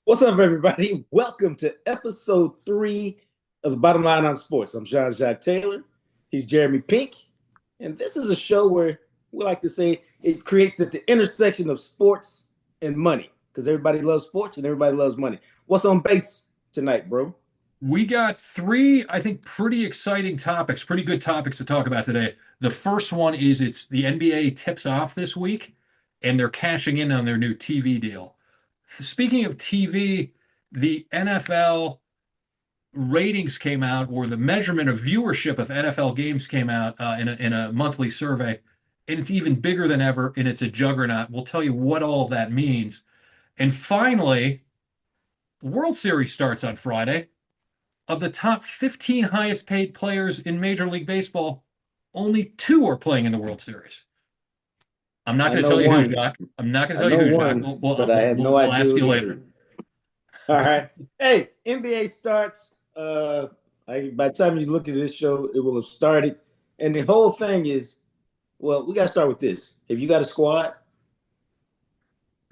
What's up, everybody? Welcome to episode 3 of the Bottom Line on Sports. I'm Jean-Jacques Taylor. He's Jeremy Pink. And this is a show where we like to say it creates at the intersection of sports and money because everybody loves sports and everybody loves money. What's on base tonight, bro? We got three, I think, pretty exciting topics, pretty good topics to talk about today. The first one is it's the NBA tips off this week, and they're cashing in on their new TV deal. Speaking of TV, the NFL ratings came out, or the measurement of viewership of NFL games came out in a monthly survey, and it's even bigger than ever, and it's a juggernaut. We'll tell you what all of that means. And finally, the World Series starts on Friday. Of the top 15 highest paid players in Major League Baseball, only two are playing in the World Series. I'm not I going to know tell you who, one. Jacques. I'm not going to I tell you know who, Jacques. one, but I have no We'll idea ask who you it later. is. All right. Hey, NBA starts. By the time you look at this show, it will have started. And the whole thing is, well, we got to start with this. Have you got a squad?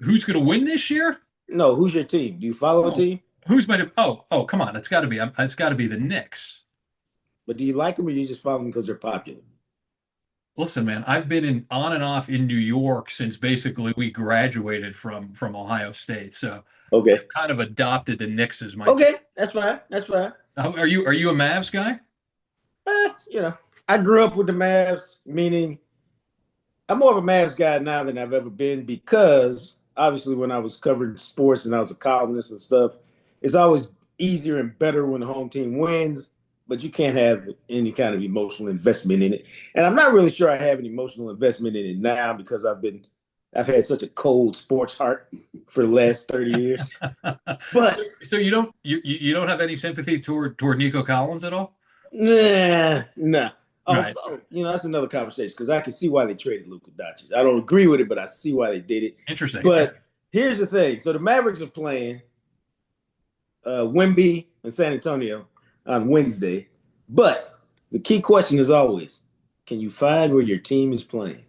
Who's going to win this year? No. Who's your team? Do you follow a Oh, team? who's my? Oh, come on! It's got to be the Knicks. But do you like them or you just follow them because they're popular? Listen, man, I've been in on and off in New York since basically we graduated from Ohio State, so Okay. I've kind of adopted the Knicks as my team. Okay. That's fine. That's fine. Are you a Mavs guy? Eh, you know, I grew up with the Mavs, meaning I'm more of a Mavs guy now than I've ever been because obviously when I was covering sports and I was a columnist and stuff, it's always easier and better when the home team wins, but you can't have any kind of emotional investment in it. And I'm not really sure I have an emotional investment in it now because I've had such a cold sports heart for the last 30 years. So, But so you don't have any sympathy toward Nico Collins at all? nah. Right. Although, that's another conversation because I can see why they traded Luka Doncic. I don't agree with it, but I see why they did it. Interesting. But here's the thing. So the Mavericks are playing Wemby and San Antonio on Wednesday. But the key question is always, can you find where your team is playing?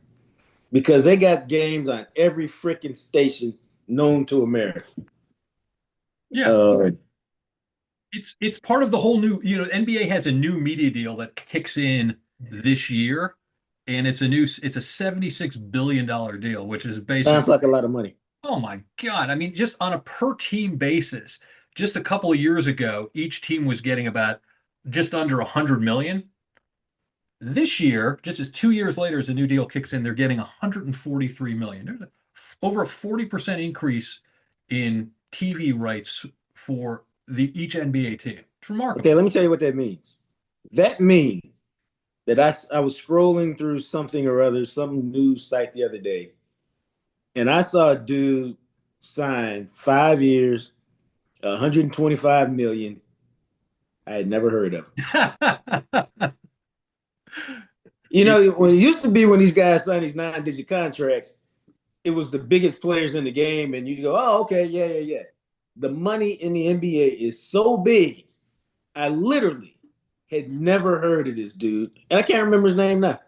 Because they got games on every freaking station known to America. Yeah. Uh, It's part of the whole new, NBA has a new media deal that kicks in this year, and it's a $76 billion deal, which is Sounds basically, like a lot of money. oh my God. I mean, just on a per team basis, just a couple of years ago, each team was getting about just under 100 million. This year, just as 2 years later, as the new deal kicks in, they're getting 143 million. There's over a 40% increase in TV rights for each NBA team. It's Okay, remarkable. let me tell you what that means. That means that I was scrolling through something or other, some news site the other day, and I saw a dude sign 5 years, 125 million. I had never heard of him. It- When it used to be when these guys signed these 9-digit contracts, it was the biggest players in the game, and you go, oh, okay, yeah, yeah, yeah. The money in the NBA is so big. I literally had never heard of this dude, and I can't remember his name now.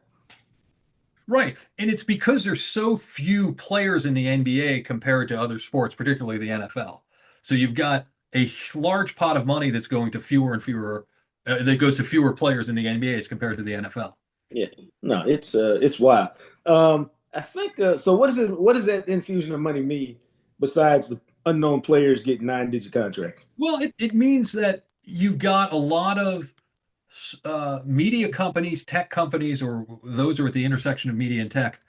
right. And it's because there's so few players in the NBA compared to other sports, particularly the NFL. So you've got a large pot of money that's going to fewer and fewer, that goes to fewer players in the NBA as compared to the NFL. Yeah, no, it's wild. I think so. What is it? What does that infusion of money mean besides the unknown players getting 9-digit contracts? Well, it means that you've got a lot of media companies, tech companies, or those who are at the intersection of media and tech.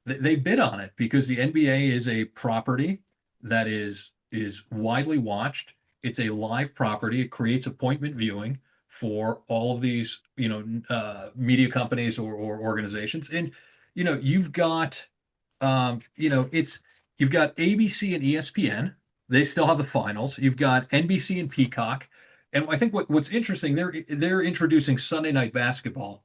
They bid on it because the NBA is a property that is widely watched. It's a live property. It creates appointment viewing for all of these, media companies or organizations. And you've got, it's you've got ABC and ESPN. They still have the finals. You've got NBC and Peacock. And I think what's interesting, they're introducing Sunday night basketball,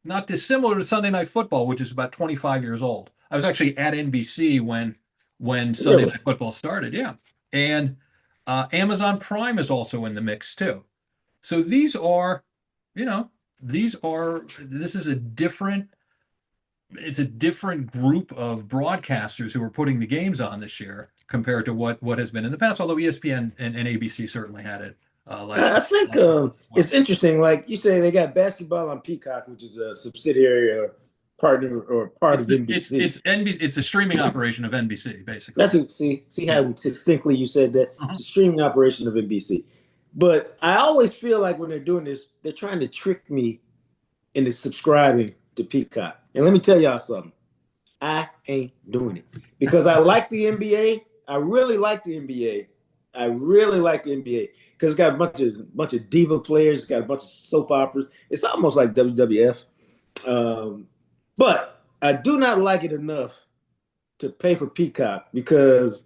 not dissimilar to Sunday night football, which is about 25 years old. I was actually at NBC when Sunday Really? night football started. Yeah, and Amazon Prime is also in the mix too. So you know, this is a different it's a different group of broadcasters who are putting the games on this year compared to what has been in the past. Although ESPN and ABC certainly had it last I year. think Last year as well. it's interesting. Like you say, they got basketball on Peacock, which is a subsidiary or partner or part of NBC. It's NBC. It's a streaming operation of NBC, basically. That's it. See Yeah. how succinctly you said that. Uh-huh. It's a streaming operation of NBC. But I always feel like when they're doing this, they're trying to trick me into subscribing to Peacock. And let me tell y'all something. I ain't doing it because I like the NBA. I really like the NBA. I really like the NBA because it's got a bunch of diva players. It's got a bunch of soap operas. It's almost like WWF. But I do not like it enough to pay for Peacock because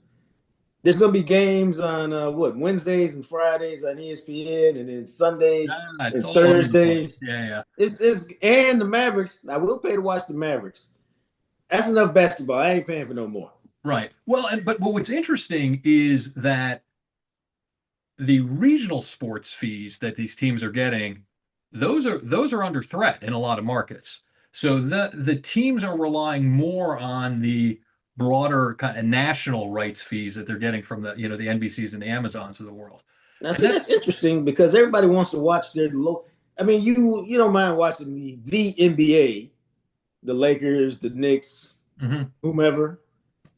there's gonna be games on Wednesdays and Fridays on ESPN, and then Sundays It's and all over the place. Thursdays. Yeah, yeah. It's and the Mavericks. I will pay to watch the Mavericks. That's enough basketball. I ain't paying for no more. Right. Well, but what's interesting is that the regional sports fees that these teams are getting, those are under threat in a lot of markets. So the teams are relying more on the broader kind of national rights fees that they're getting from the NBCs and the Amazons of the world. Now, And see, that's that's interesting because everybody wants to watch their low. I mean, you don't mind watching the NBA, the Lakers, the Knicks, Mhm. whomever,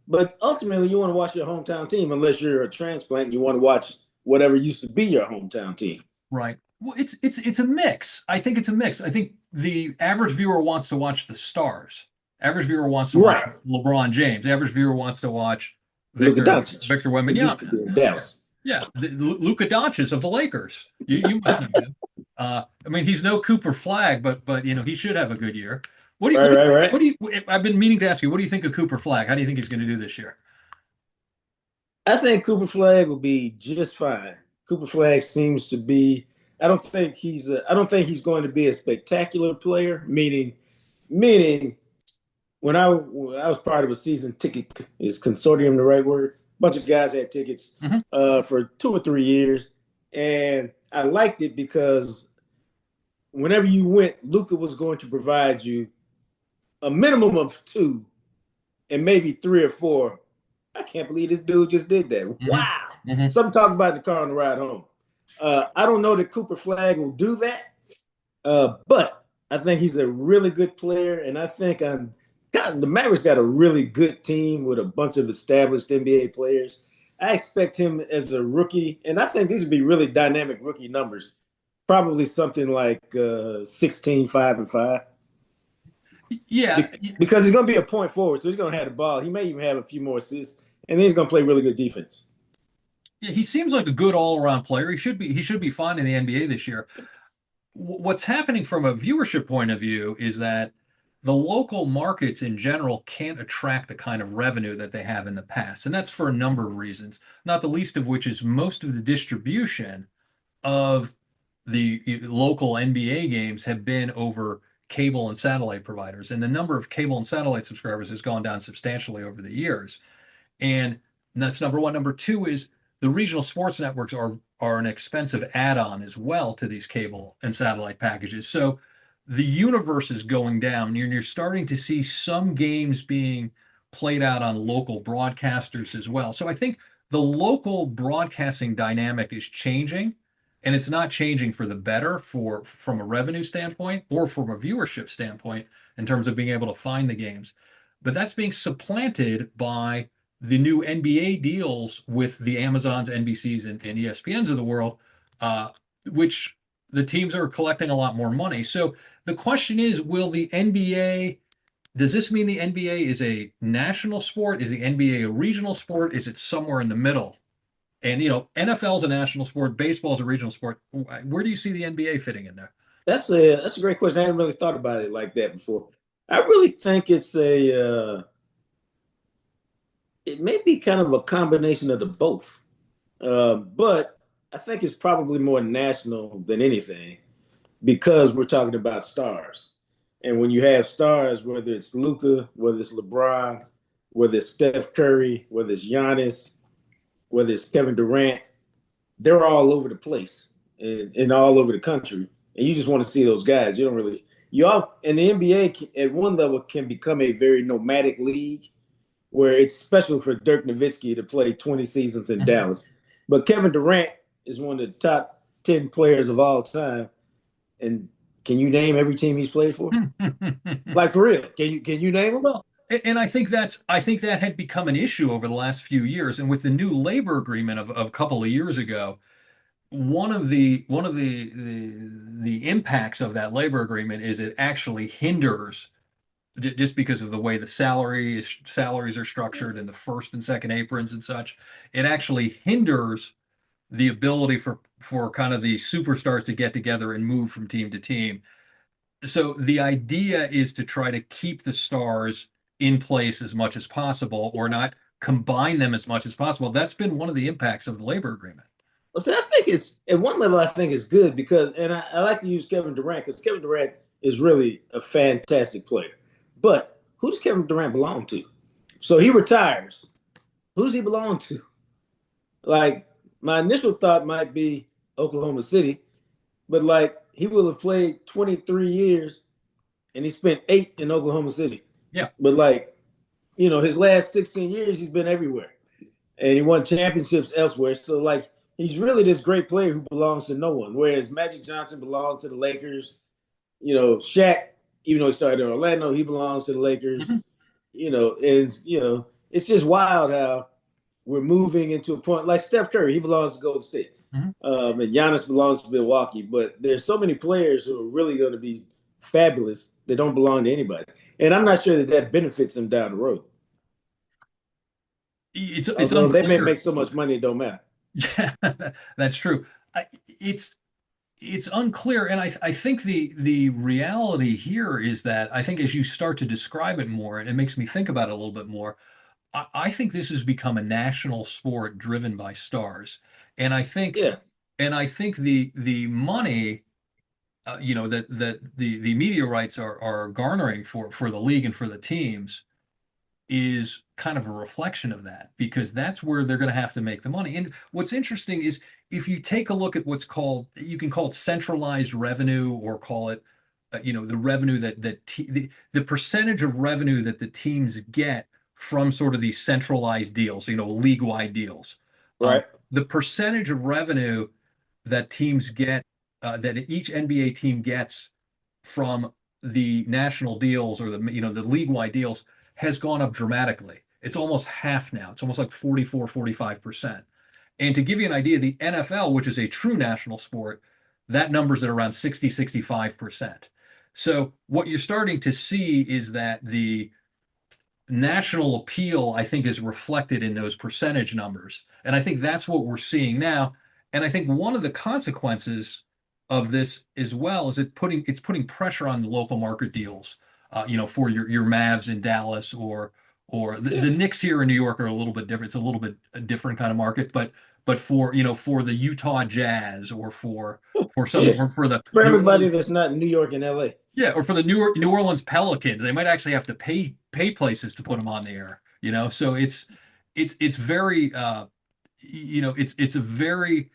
but ultimately you want to watch your hometown team unless you're a transplant and you want to watch whatever used to be your hometown team. Right. Well, it's a mix. I think it's a mix. I think the average viewer wants to watch the stars. Average viewer wants to watch Right. LeBron James. Average viewer wants to watch Luka Victor Doncic, Victor who used to Wembanyama. be in Dallas. Yeah, the Luka Doncic of the Lakers. You must know him. I mean, he's no Cooper Flag, but he should have a good year. What do you Right, right, right. what do you? I've been meaning to ask you. What do you think of Cooper Flag? How do you think he's going to do this year? I think Cooper Flag will be just fine. Cooper Flag seems to be. I don't think he's. I don't think he's going to be a spectacular player. Meaning, when I was part of a season ticket, is consortium the right word? A bunch of guys had tickets Hmm. for 2 or 3 years, and I liked it because whenever you went, Luca was going to provide you a minimum of two and maybe three or four. I can't believe this dude just did that. Hmm. Wow. Hmm. Something talk about in the car on the ride home. I don't know that Cooper Flag will do that, but I think he's a really good player, and I think the Mavericks got a really good team with a bunch of established NBA players. I expect him as a rookie, and I think these would be really dynamic rookie numbers. Probably something like 16, 5, and 5. Yeah, Because he's going to be a point forward, so he's going to have the ball. He may even have a few more assists, and then he's going to play really good defense. yeah, he seems like a good all-around player. He should be fine in the NBA this year. What's happening from a viewership point of view is that the local markets in general can't attract the kind of revenue that they have in the past. And that's for a number of reasons, not the least of which is most of the distribution of the local NBA games have been over cable and satellite providers. And the number of cable and satellite subscribers has gone down substantially over the years. And that's number one. Number two is the regional sports networks are an expensive add-on as well to these cable and satellite packages. So the universe is going down, and you're starting to see some games being played out on local broadcasters as well. So I think the local broadcasting dynamic is changing, and it's not changing for the better from a revenue standpoint or from a viewership standpoint in terms of being able to find the games. But that's being supplanted by the new NBA deals with the Amazons, NBCs, and ESPNs of the world, uh, which the teams are collecting a lot more money. So the question is, does this mean the NBA is a national sport? Is the NBA a regional sport? Is it somewhere in the middle? And NFL is a national sport, baseball is a regional sport. Where do you see the NBA fitting in there? That's a great question. I hadn't really thought about it like that before. I really think it may be kind of a combination of the both. But I think it's probably more national than anything because we're talking about stars. And when you have stars, whether it's Luca, whether it's LeBron, whether it's Steph Curry, whether it's Giannis, whether it's Kevin Durant, they're all over the place and all over the country. And you just want to see those guys. You don't really, You all and the NBA at one level can become a very nomadic league where it's special for Dirk Nowitzki to play 20 seasons in Dallas. But Kevin Durant is one of the top 10 players of all time. And can you name every team he's played for? Like for real? Can you name them? Well, and I think that had become an issue over the last few years. And with the new labor agreement of a couple of years ago, one of the impacts of that labor agreement is it actually hinders just because of the way the salaries are structured and the first and second aprons and such. It actually hinders the ability for kind of the superstars to get together and move from team to team. So the idea is to try to keep the stars in place as much as possible, or not combine them as much as possible. That's been one of the impacts of the labor agreement. Well, see, I think it's at one level. I think it's good because, and I like to use Kevin Durant because Kevin Durant is really a fantastic player. But who does Kevin Durant belong to? So he retires. Who's he belong to? Like my initial thought might be Oklahoma City, but like he will have played 23 years and he spent 8 in Oklahoma City. Yeah. But like, his last 16 years he's been everywhere. And he won championships elsewhere. So like he's really this great player who belongs to no one. Whereas Magic Johnson belonged to the Lakers. Shaq, even though he started in Orlando, he belongs to the Lakers. Mm-hmm. It's just wild how we're moving into a point like Steph Curry. He belongs to Golden State, and Giannis belongs to Milwaukee. But there's so many players who are really going to be fabulous that don't belong to anybody, and I'm not sure that benefits them down the road. It's Although unclear. they may make so much money, it don't matter. Yeah, that's true. It's unclear, and I think the reality here is that I think as you start to describe it more, and it makes me think about it a little bit more. I think this has become a national sport driven by stars, and I think Yeah. the money, that the media rights are garnering for the league and for the teams is kind of a reflection of that, because that's where they're going to have to make the money. And what's interesting is if you take a look at you can call it centralized revenue, or call it, the revenue the percentage of revenue that the teams get from sort of these centralized deals, league-wide deals. Right. The percentage of revenue that teams get, that each NBA team gets from the national deals, or the league-wide deals, has gone up dramatically. It's almost half now. It's almost like 44, 45%. And to give you an idea, the NFL, which is a true national sport, that number's at around 60, 65%. So what you're starting to see is that the national appeal, I think, is reflected in those percentage numbers. And I think that's what we're seeing now. And I think one of the consequences of this as well is it's putting pressure on the local market deals, for your Mavs in Dallas, or the Knicks here in New York are a little bit different. It's a little bit a different kind of market, but for the Utah Jazz, or for everybody that's not in New York and LA. Yeah, or for the New Orleans Pelicans, they might actually have to pay places to put them on the air. So it's very it's a very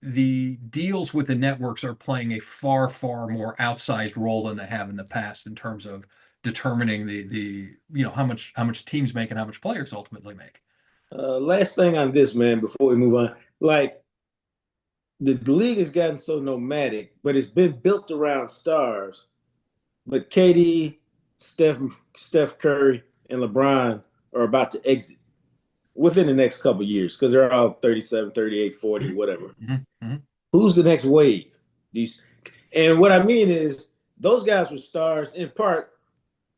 the deals with the networks are playing a far, far more outsized role than they have in the past in terms of determining the how much teams make and how much players ultimately make. Last thing on this, man, before we move on, like the league has gotten so nomadic, but it's been built around stars. But KD, Steph Curry, and LeBron are about to exit within the next couple of years because they're all 37, 38, 40, whatever. Mm-hmm. Who's the next wave? And what I mean is those guys were stars in part,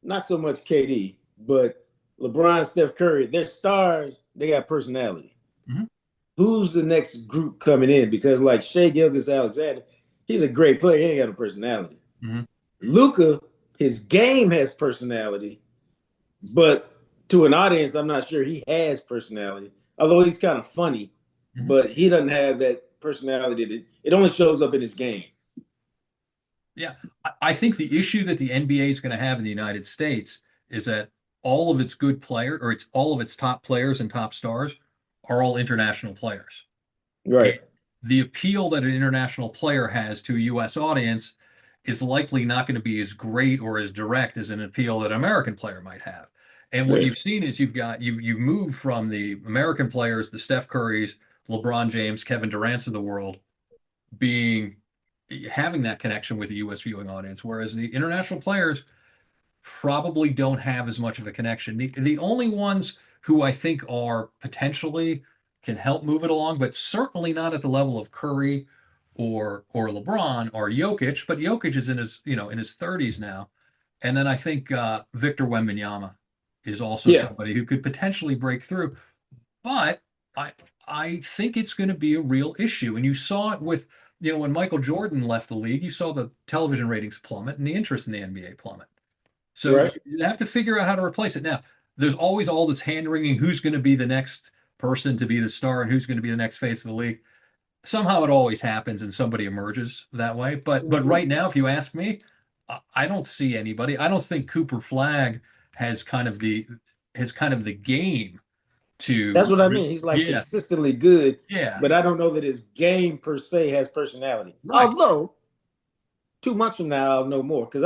not so much KD, but LeBron, Steph Curry, they're stars. They got personality. Mm-hmm. Who's the next group coming in? Because like Shai Gilgeous-Alexander, he's a great player. He ain't got a personality. Mm-hmm. Luka, his game has personality, but to an audience, I'm not sure he has personality. Although he's kind of funny, but he doesn't have that personality. It only shows up in his game. Yeah, I think the issue that the NBA is going to have in the United States is that all of its good player, or it's all of its top players and top stars, are all international players. Right. And the appeal that an international player has to a U.S. audience is likely not going to be as great or as direct as an appeal that an American player might have. And what Right. you've seen is you've moved from the American players, the Steph Currys, LeBron James, Kevin Durant's of the world, being having that connection with the U.S. viewing audience, whereas the international players probably don't have as much of a connection. The only ones who I think are potentially can help move it along, but certainly not at the level of Curry or LeBron or Jokic. But Jokic is in his in his 30s now, and then I think Victor Wembanyama is also Yeah. somebody who could potentially break through. But I I think it's going to be a real issue, and you saw it with when Michael Jordan left the league. You saw the television ratings plummet and the interest in the NBA plummet. So Right. you have to figure out how to replace it. Now, there's always all this hand wringing who's going to be the next person to be the star and who's going to be the next face of the league. Somehow it always happens and somebody emerges that way. But right now, if you ask me, I don't see anybody. I don't think Cooper Flag has kind of the game That's to what I mean. He's like yeah, consistently good, yeah, but I don't know that his game per se has personality. right. Although 2 months from now I'll know more because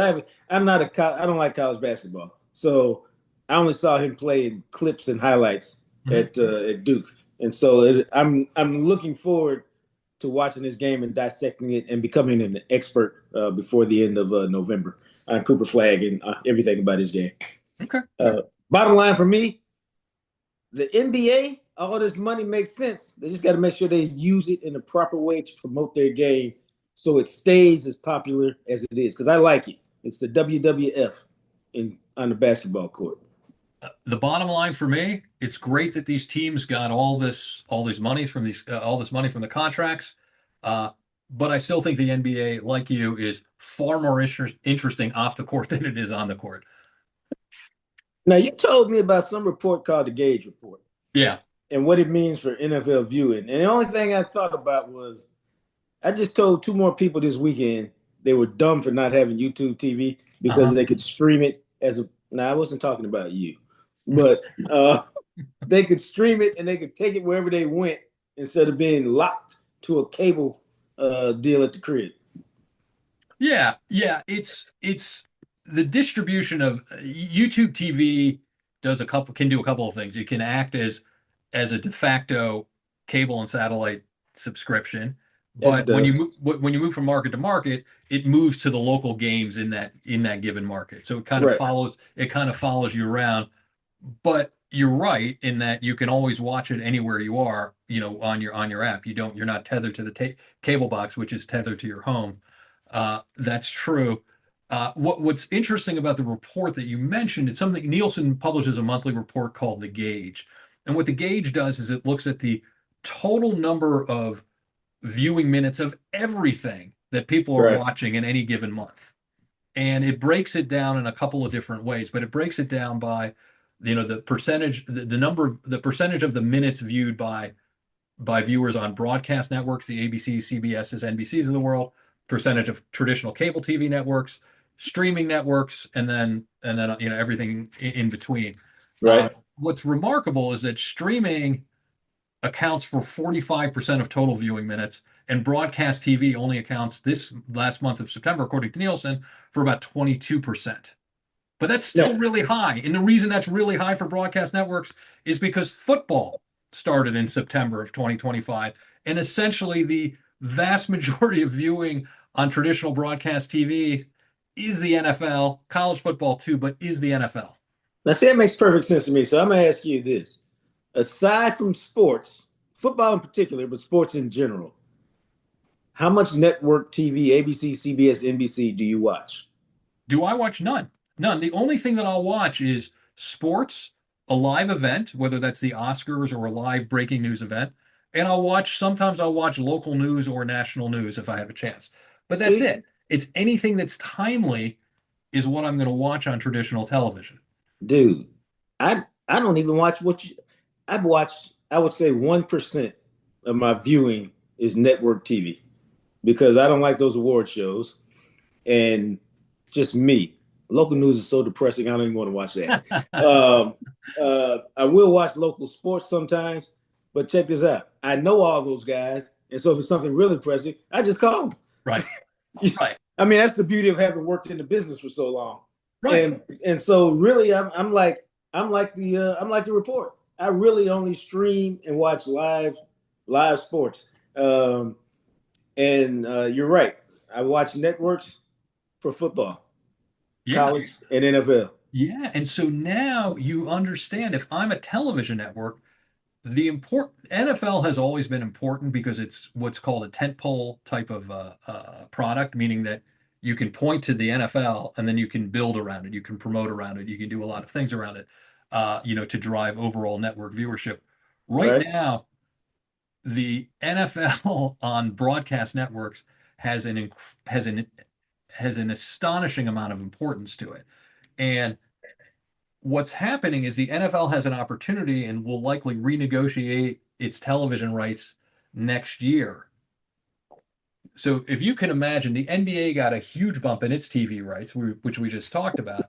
I'm not I don't like college basketball, so I only saw him play in clips and highlights Mhm. at Duke, and so I'm looking forward to watching this game and dissecting it and becoming an expert before the end of November on Cooper Flag and everything about his game. Okay. Bottom line for me, the NBA, all this money makes sense. They just got to make sure they use it in the proper way to promote their game so it stays as popular as it is. Because I like it. It's the WWF on the basketball court. The bottom line for me, it's great that these teams got all these monies from these all this money from the contracts. Uh, but I still think the NBA, like you, is far more interesting off the court than it is on the court. Now, you told me about some report called the Gauge Report Yeah. and what it means for NFL viewing. And the only thing I thought about was I just told two more people this weekend they were dumb for not having YouTube TV because Uh-huh. they could stream it as a. Now, I wasn't talking about you, but they could stream it and they could take it wherever they went instead of being locked to a cable deal at the crib. Yeah, yeah, it's the distribution of YouTube TV can do a couple of things. It can act as a de facto cable and satellite subscription, Yes, it but does. when you move from market to market, it moves to the local games in that given market. So Right. it kind of follows you around. But you're right in that you can always watch it anywhere you are, on your app. You're not tethered to the cable box, which is tethered to your home. That's true. What's interesting about the report that you mentioned, it's something Nielsen publishes a monthly report called the Gauge. And what the Gauge does is it looks at the total number of viewing minutes of everything that people are Right. watching in any given month. And it breaks it down in a couple of different ways, but it breaks it down by, the percentage, the percentage of the minutes viewed by viewers on broadcast networks, the ABCs, CBSs, NBCs of the world, percentage of traditional cable TV networks, streaming networks, and then everything in between. Right. What's remarkable is that streaming accounts for 45% of total viewing minutes, and broadcast TV only accounts this last month of September, according to Nielsen, for about 22%. But that's No. still really high. And the reason that's really high for broadcast networks is because football started in September of 2025. And essentially, the vast majority of viewing on traditional broadcast TV is the NFL, college football too, but is the NFL. Now, see, that makes perfect sense to me. So I'm going to ask you this. Aside from sports, football in particular, but sports in general, how much network TV, ABC, CBS, NBC, do you watch? Do I watch none? None. The only thing that I'll watch is sports, a live event, whether that's the Oscars or a live breaking news event. And sometimes I'll watch local news or national news if I have a chance. But that's See, it. It's anything that's timely is what I'm going to watch on traditional television. dude, I don't even watch what you. I've watched. I would say 1% of my viewing is network TV because I don't like those award shows, and just me. Local news is so depressing. I don't even want to watch that. I will watch local sports sometimes, but check this out. I know all those guys, and so if it's something really depressing, I just call them. Right. Right. I mean, that's the beauty of having worked in the business for so long. Right. And so really I'm like the report. I really only stream and watch live sports. Um, and you're right. I watch networks for football, Yeah. college, and NFL. Yeah. And so now you understand if I'm a television network, the important NFL has always been important because it's what's called a tentpole type of product, meaning that you can point to the NFL and then you can build around it, you can promote around it, you can do a lot of things around it, to drive overall network viewership. Right Right. now, the NFL on broadcast networks has has an has an astonishing amount of importance to it, and what's happening is the NFL has an opportunity and will likely renegotiate its television rights next year. So if you can imagine, the NBA got a huge bump in its TV rights, which we just talked about.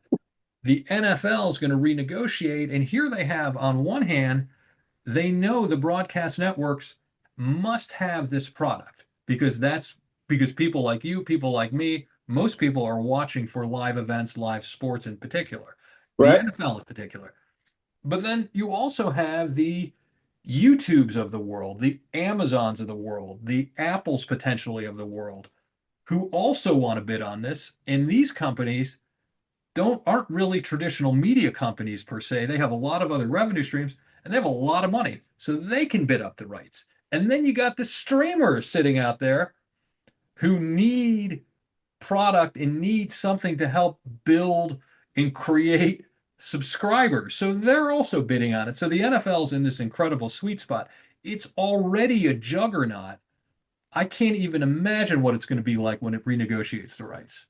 The NFL is going to renegotiate, and here they have, on one hand, they know the broadcast networks must have this product because people like you, people like me, most people are watching for live events, live sports in particular, the Right. NFL in particular. But then you also have the YouTubes of the world, the Amazons of the world, the Apples potentially of the world, who also want to bid on this. And these companies don't aren't really traditional media companies per se. They have a lot of other revenue streams and they have a lot of money. So they can bid up the rights. And then you got the streamers sitting out there who need product and need something to help build and create subscribers. So they're also bidding on it. So the NFL's in this incredible sweet spot. It's already a juggernaut. I can't even imagine what it's going to be like when it renegotiates the rights.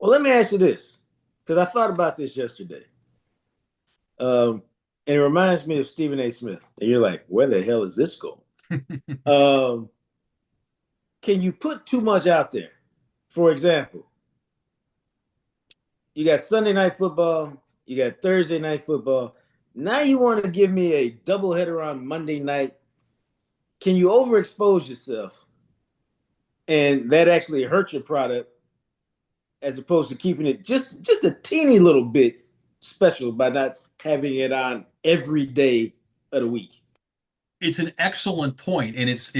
Well, let me ask you this, because I thought about this yesterday. And it reminds me of Stephen A. Smith. And you're like, where the hell is this going? um, can you put too much out there? For example, you got Sunday night football, you got Thursday night football. Now you want to give me a doubleheader on Monday night. Can you overexpose yourself and that actually hurt your product as opposed to keeping it just a teeny little bit special by not having it on every day of the week? It's an excellent point, and it's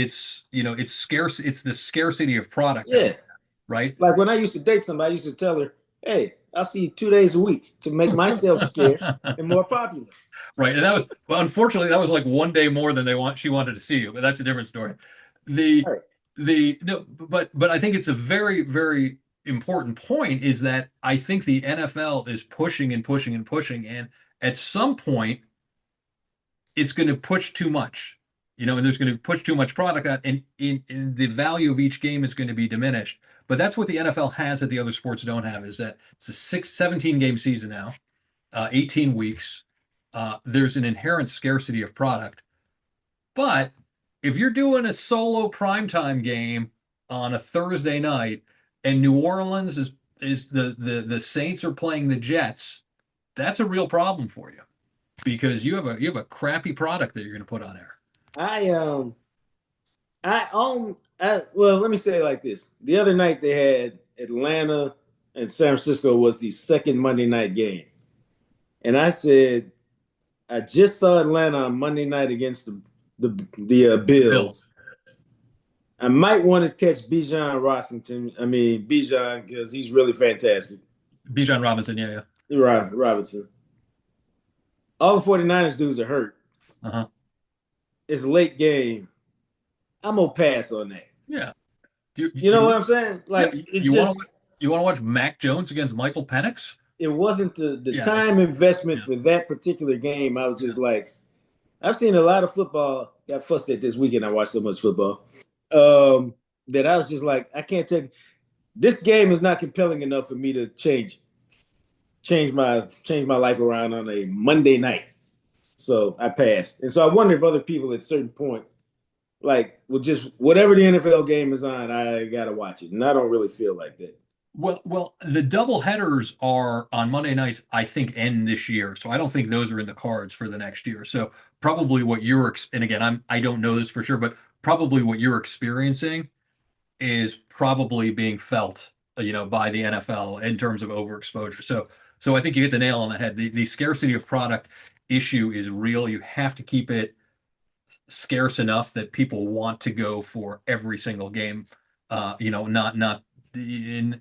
scarce. It's the scarcity of product out Yeah. there, right? Like when I used to date somebody, I used to tell her, hey, I'll see you 2 days a week to make myself scarce and more popular. Right. And that was, well, unfortunately, that was like one day more than she wanted to see you, but that's a different story. The, Right. no, but I think it's a very, very important point is that I think the NFL is pushing and pushing and pushing. And at some point, it's going to push too much, and there's going to push too much product out, and in the value of each game is going to be diminished. But that's what the NFL has that the other sports don't have is that it's a 17 game season now, 18 weeks. There's an inherent scarcity of product. But if you're doing a solo primetime game on a Thursday night and New Orleans is the Saints are playing the Jets, that's a real problem for you because you have a crappy product that you're going to put on air. Well, let me say it like this. The other night they had Atlanta and San Francisco was the second Monday night game. And I said, I just saw Atlanta on Monday night against the Bills. Bills. I might want to catch Bijan Bijan, because he's really fantastic. Bijan Robinson, yeah, Robinson. All the 49ers dudes are hurt. yeah. Uh-huh. It's a late game. I'm gonna pass on that. Yeah. You know what I'm saying? Like yeah, it just you want to watch Mac Jones against Michael Penix? it wasn't the Yeah, time investment yeah. for that particular game. I was just like, I've seen a lot of football. Got fussed at this weekend. I watched so much football that I was just like, I can't take this game is not compelling enough for me to change my life around on a Monday night. So I passed. And so I wonder if other people at a certain point, like, will just whatever the NFL game is on, I gotta watch it. And I don't really feel like that. Well, the double headers are on Monday nights, I think, end this year. So I don't think those are in the cards for the next year. So probably what and again, I don't know this for sure, but probably what you're experiencing is probably being felt by the NFL in terms of overexposure. So I think you hit the nail on the head. The scarcity of product issue is real. You have to keep it scarce enough that people want to go for every single game. Not in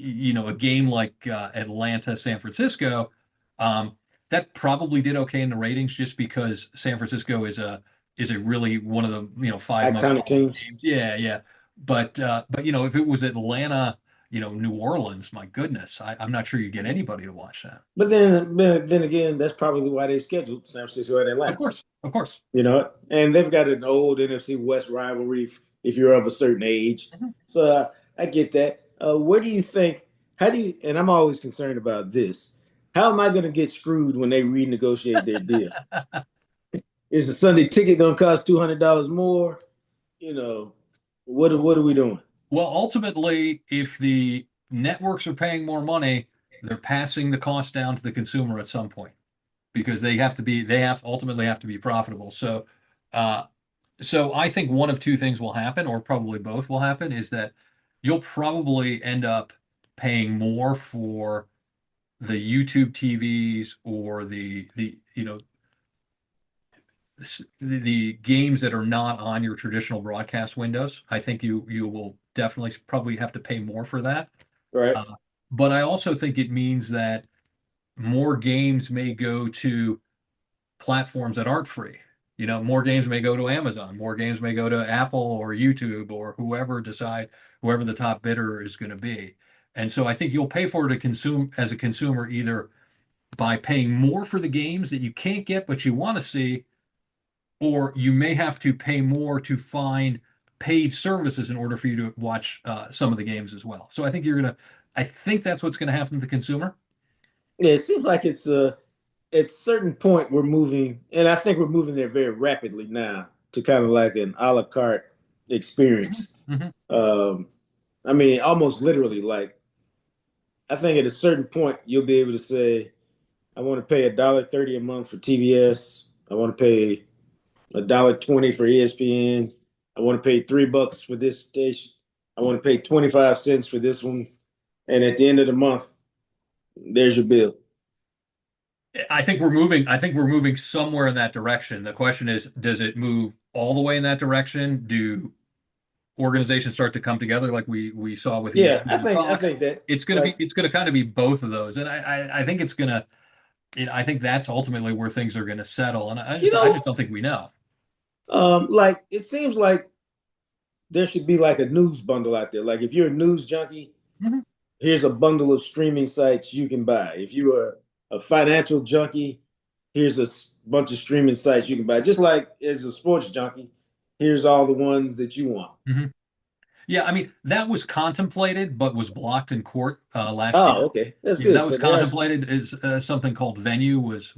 a game like Atlanta, San Francisco. That probably did okay in the ratings just because San Francisco is a really one of the five most Iconic followed teams. teams. Yeah, yeah. But if it was Atlanta, New Orleans, my goodness, I'm not sure you get anybody to watch that. But then again, that's probably why they scheduled San Francisco and Of Atlanta. course, of course. And they've got an old NFC West rivalry if you're of a certain age. Mhm. So I get that. Where do you think? How do you? And I'm always concerned about this. How am I going to get screwed when they renegotiate their deal? Is the Sunday ticket going to cost $200 more? You know, what are we doing? Well, ultimately, if the networks are paying more money, they're passing the cost down to the consumer at some point because they ultimately have to be profitable. Uh, so I think one of two things will happen, or probably both will happen, is that you'll probably end up paying more for the YouTube TVs or the games that are not on your traditional broadcast windows. I think you will definitely probably have to pay more for that. Right. Uh, but I also think it means that more games may go to platforms that aren't free. More games may go to Amazon, more games may go to Apple or YouTube or whoever the top bidder is going to be. And so I think you'll pay for it to consume as a consumer either by paying more for the games that you can't get but you want to see, or you may have to pay more to find paid services in order for you to watch some of the games as well. So I think that's what's going to happen to the consumer. Yeah, it seems like it's at a certain point we're moving, and I think we're moving there very rapidly now to kind of like an a la carte Mhm, experience. mhm. Um, I mean, almost literally, like I think at a certain point you'll be able to say, I want to pay $1.30 a month for TBS. I want to pay $1.20 for ESPN. I want to pay $3 for this station. I want to pay 25 cents for this one. And at the end of the month, there's your bill. I think we're moving somewhere in that direction. The question is, does it move all the way in that direction? Do organizations start to come together like we saw with Yeah, ESPN and I Fox? think that like It's gonna kind of be both of those. And I think it's gonna I think that's ultimately where things are gonna settle. And you I just know, don't think we know. like it seems like there should be like a news bundle out there. Like if you're a news junkie, Mhm. here's a bundle of streaming sites you can buy. If you are a financial junkie, here's a bunch of streaming sites you can buy. Just like as a sports junkie, here's all the ones that you want. Mhm. Yeah, I mean, that was contemplated, but was blocked in court last year. Oh, okay, that's That good. was So they are. contemplated as something called Venue was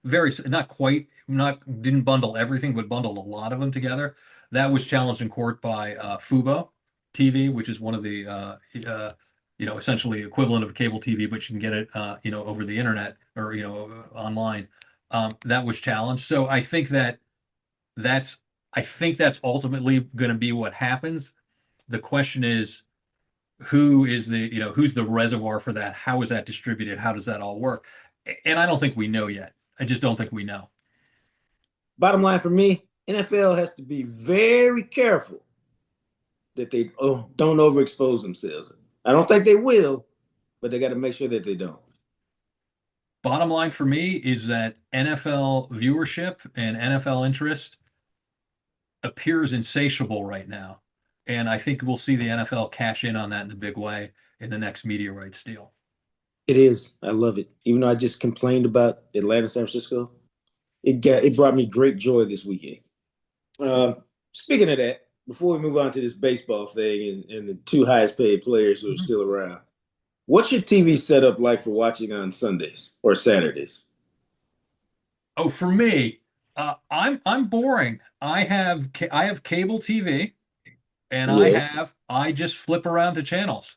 very not quite not didn't bundle everything, but bundled a lot of them together. That was challenged in court by Fubo TV, which is one of the essentially equivalent of cable TV, but you can get it over the internet or online. That was challenged. So that's I think that's ultimately going to be what happens. The question is who's the reservoir for that? How is that distributed? How does that all work? And I don't think we know yet. I just don't think we know. Bottom line for me, NFL has to be very careful that they don't overexpose themselves. I don't think they will, but they got to make sure that they don't. Bottom line for me is that NFL viewership and NFL interest appears insatiable right now. And I think we'll see the NFL cash in on that in a big way in the next media rights deal. It is. I love it. Even though I just complained about Atlanta, San Francisco, it brought me great joy this weekend. Uh, Speaking of that, before we move on to this baseball thing and the two highest paid players who are Mhm. still around, what's your TV setup like for watching on Sundays or Saturdays? Oh, for me, I'm boring. I have cable TV and Yes. I just flip around to channels.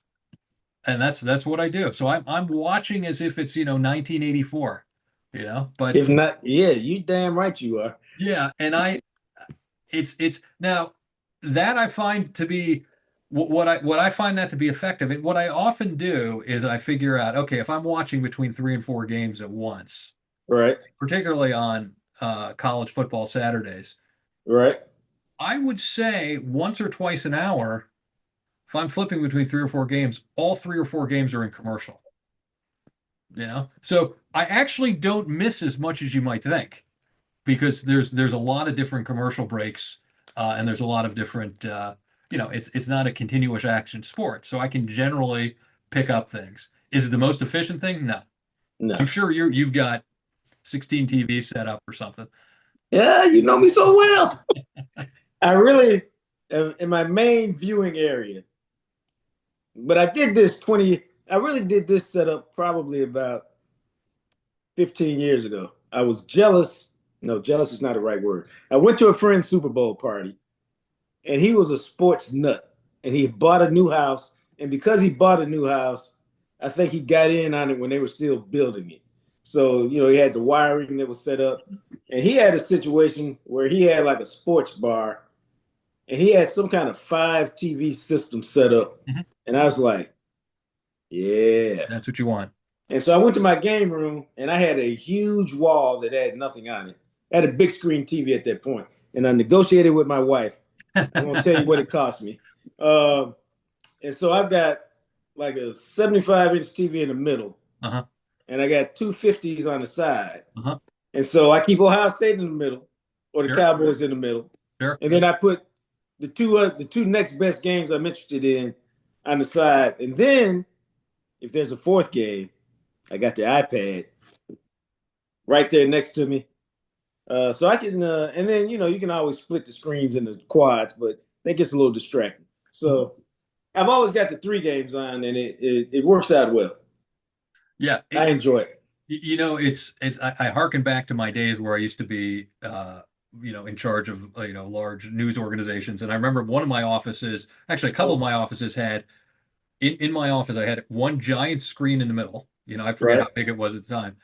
And that's what I do. So I'm watching as if it's 1984, but If not, yeah, you damn right you are. yeah, and it's now that I find to be what I find that to be effective, and what I often do is I figure out, okay, if I'm watching between 3 and 4 games at once, Right. particularly on college football Saturdays, Right. I would say once or twice an hour, if I'm flipping between 3 or 4 games, all 3 or 4 games are in commercial. So I actually don't miss as much as you might think because there's a lot of different commercial breaks, and there's a lot of different it's not a continuous action sport, so I can generally pick up things. Is it the most efficient thing? No. I'm No. sure you've got 16 TVs set up or something. Yeah, you know me so well. I really am in my main viewing area. But I did this 20, I really did this setup probably about 15 years ago. I was jealous. No, jealous is not the right word. I went to a friend's Super Bowl party, and he was a sports nut, and he bought a new house. And because he bought a new house, I think he got in on it when they were still building it. So, he had the wiring that was set up. And he had a situation where he had like a sports bar, and he had some kind of 5 TV system set up. Mhm. And I was like, yeah. That's what you want. And so I went to my game room, and I had a huge wall that had nothing on it. I had a big screen TV at that point, and I negotiated with my wife. I won't tell you what it cost me. And so I've got like a 75-inch TV in the middle, Uh-huh. and I got two 50s on the side. Uh-huh. And so I keep Ohio State in the middle, or the Sure. Cowboys in the middle. Sure. And then I put the two next best games I'm interested in on the side. And then if there's a fourth game, I got the iPad right there next to me. So I can, and then, you can always split the screens into quads, but that gets a little distracting. So I've always got the 3 games on, and it works out well. Yeah. I enjoy it. I harken back to my days where I used to be, in charge of, large news organizations. And I remember one of my offices, actually a couple of my offices had, in my office, I had one giant screen in the middle. I forget Right. how big it was at the time.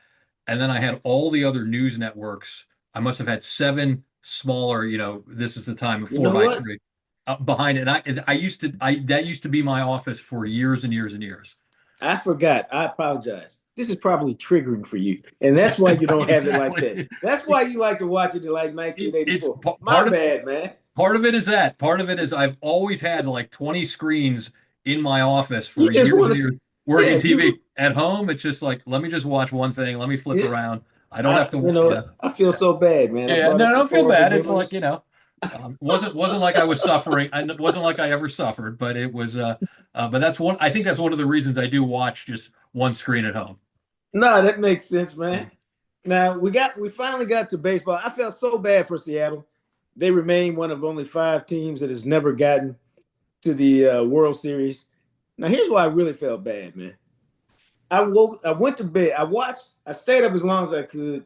And then I had all the other news networks. I must have had 7 smaller, this is the time of You four know by what? three behind it. And that used to be my office for years and years and years. I forgot. I apologize. This is probably triggering for you. And that's why you don't have it like that. Exactly. That's why you like to watch it in like It's 1984. part My of bad, man. Part of it is that. Part of it is I've always had like 20 screens in my office You for just years want and to, years yeah, working TV. At home, it's just like, let me just watch one thing. Let me flip yeah. around. I don't have to, I feel so bad, man. I yeah, brought no, up the don't feel horrible bad. It's like, memories. wasn't like I was suffering. It wasn't like I ever suffered, but it was, but I think that's one of the reasons I do watch just one screen at home. No, that makes sense, man. Now we finally got to baseball. I felt so bad for Seattle. They remain one of only 5 teams that has never gotten to the World Series. Now here's why I really felt bad, man. I went to bed. I stayed up as long as I could.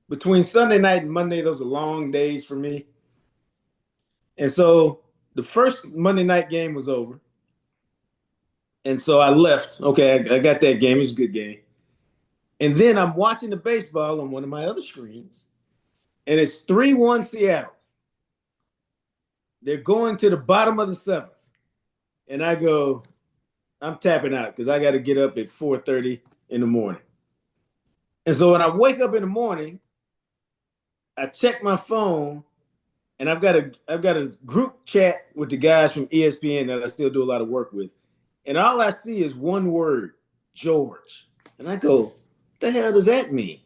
Between Sunday night and Monday, those were long days for me. And so the first Monday night game was over. And so I left. Okay, I got that game. It was a good game. And then I'm watching the baseball on one of my other screens, and it's 3-1 Seattle. They're going to the bottom of the 7th. And I go, I'm tapping out because I got to get up at 4:30 in the morning. And so when I wake up in the morning, I check my phone, and I've got a group chat with the guys from ESPN that I still do a lot of work with. And all I see is one word, George. And I go, what the hell does that mean?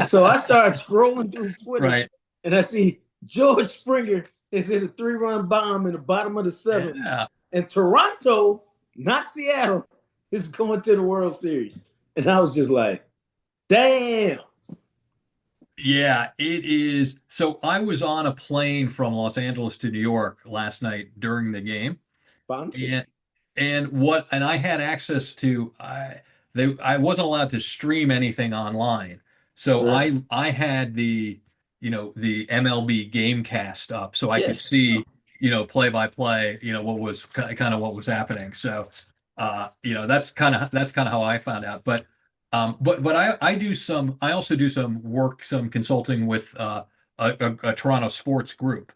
So I started scrolling through Twitter, Right. and I see George Springer is in a 3-run bomb in the bottom of the 7th. Yeah. And Toronto, not Seattle, is going to the World Series. And I was just like, damn. Yeah, it is. So I was on a plane from Los Angeles to New York last night during the game. Fancy. And I had access to I wasn't allowed to stream anything online. So Right. I had the MLB game cast up so I could Yes. see, play by play, what was kind of what was happening. So that's kind of how I found out. But I also do some work, some consulting with a Toronto sports group.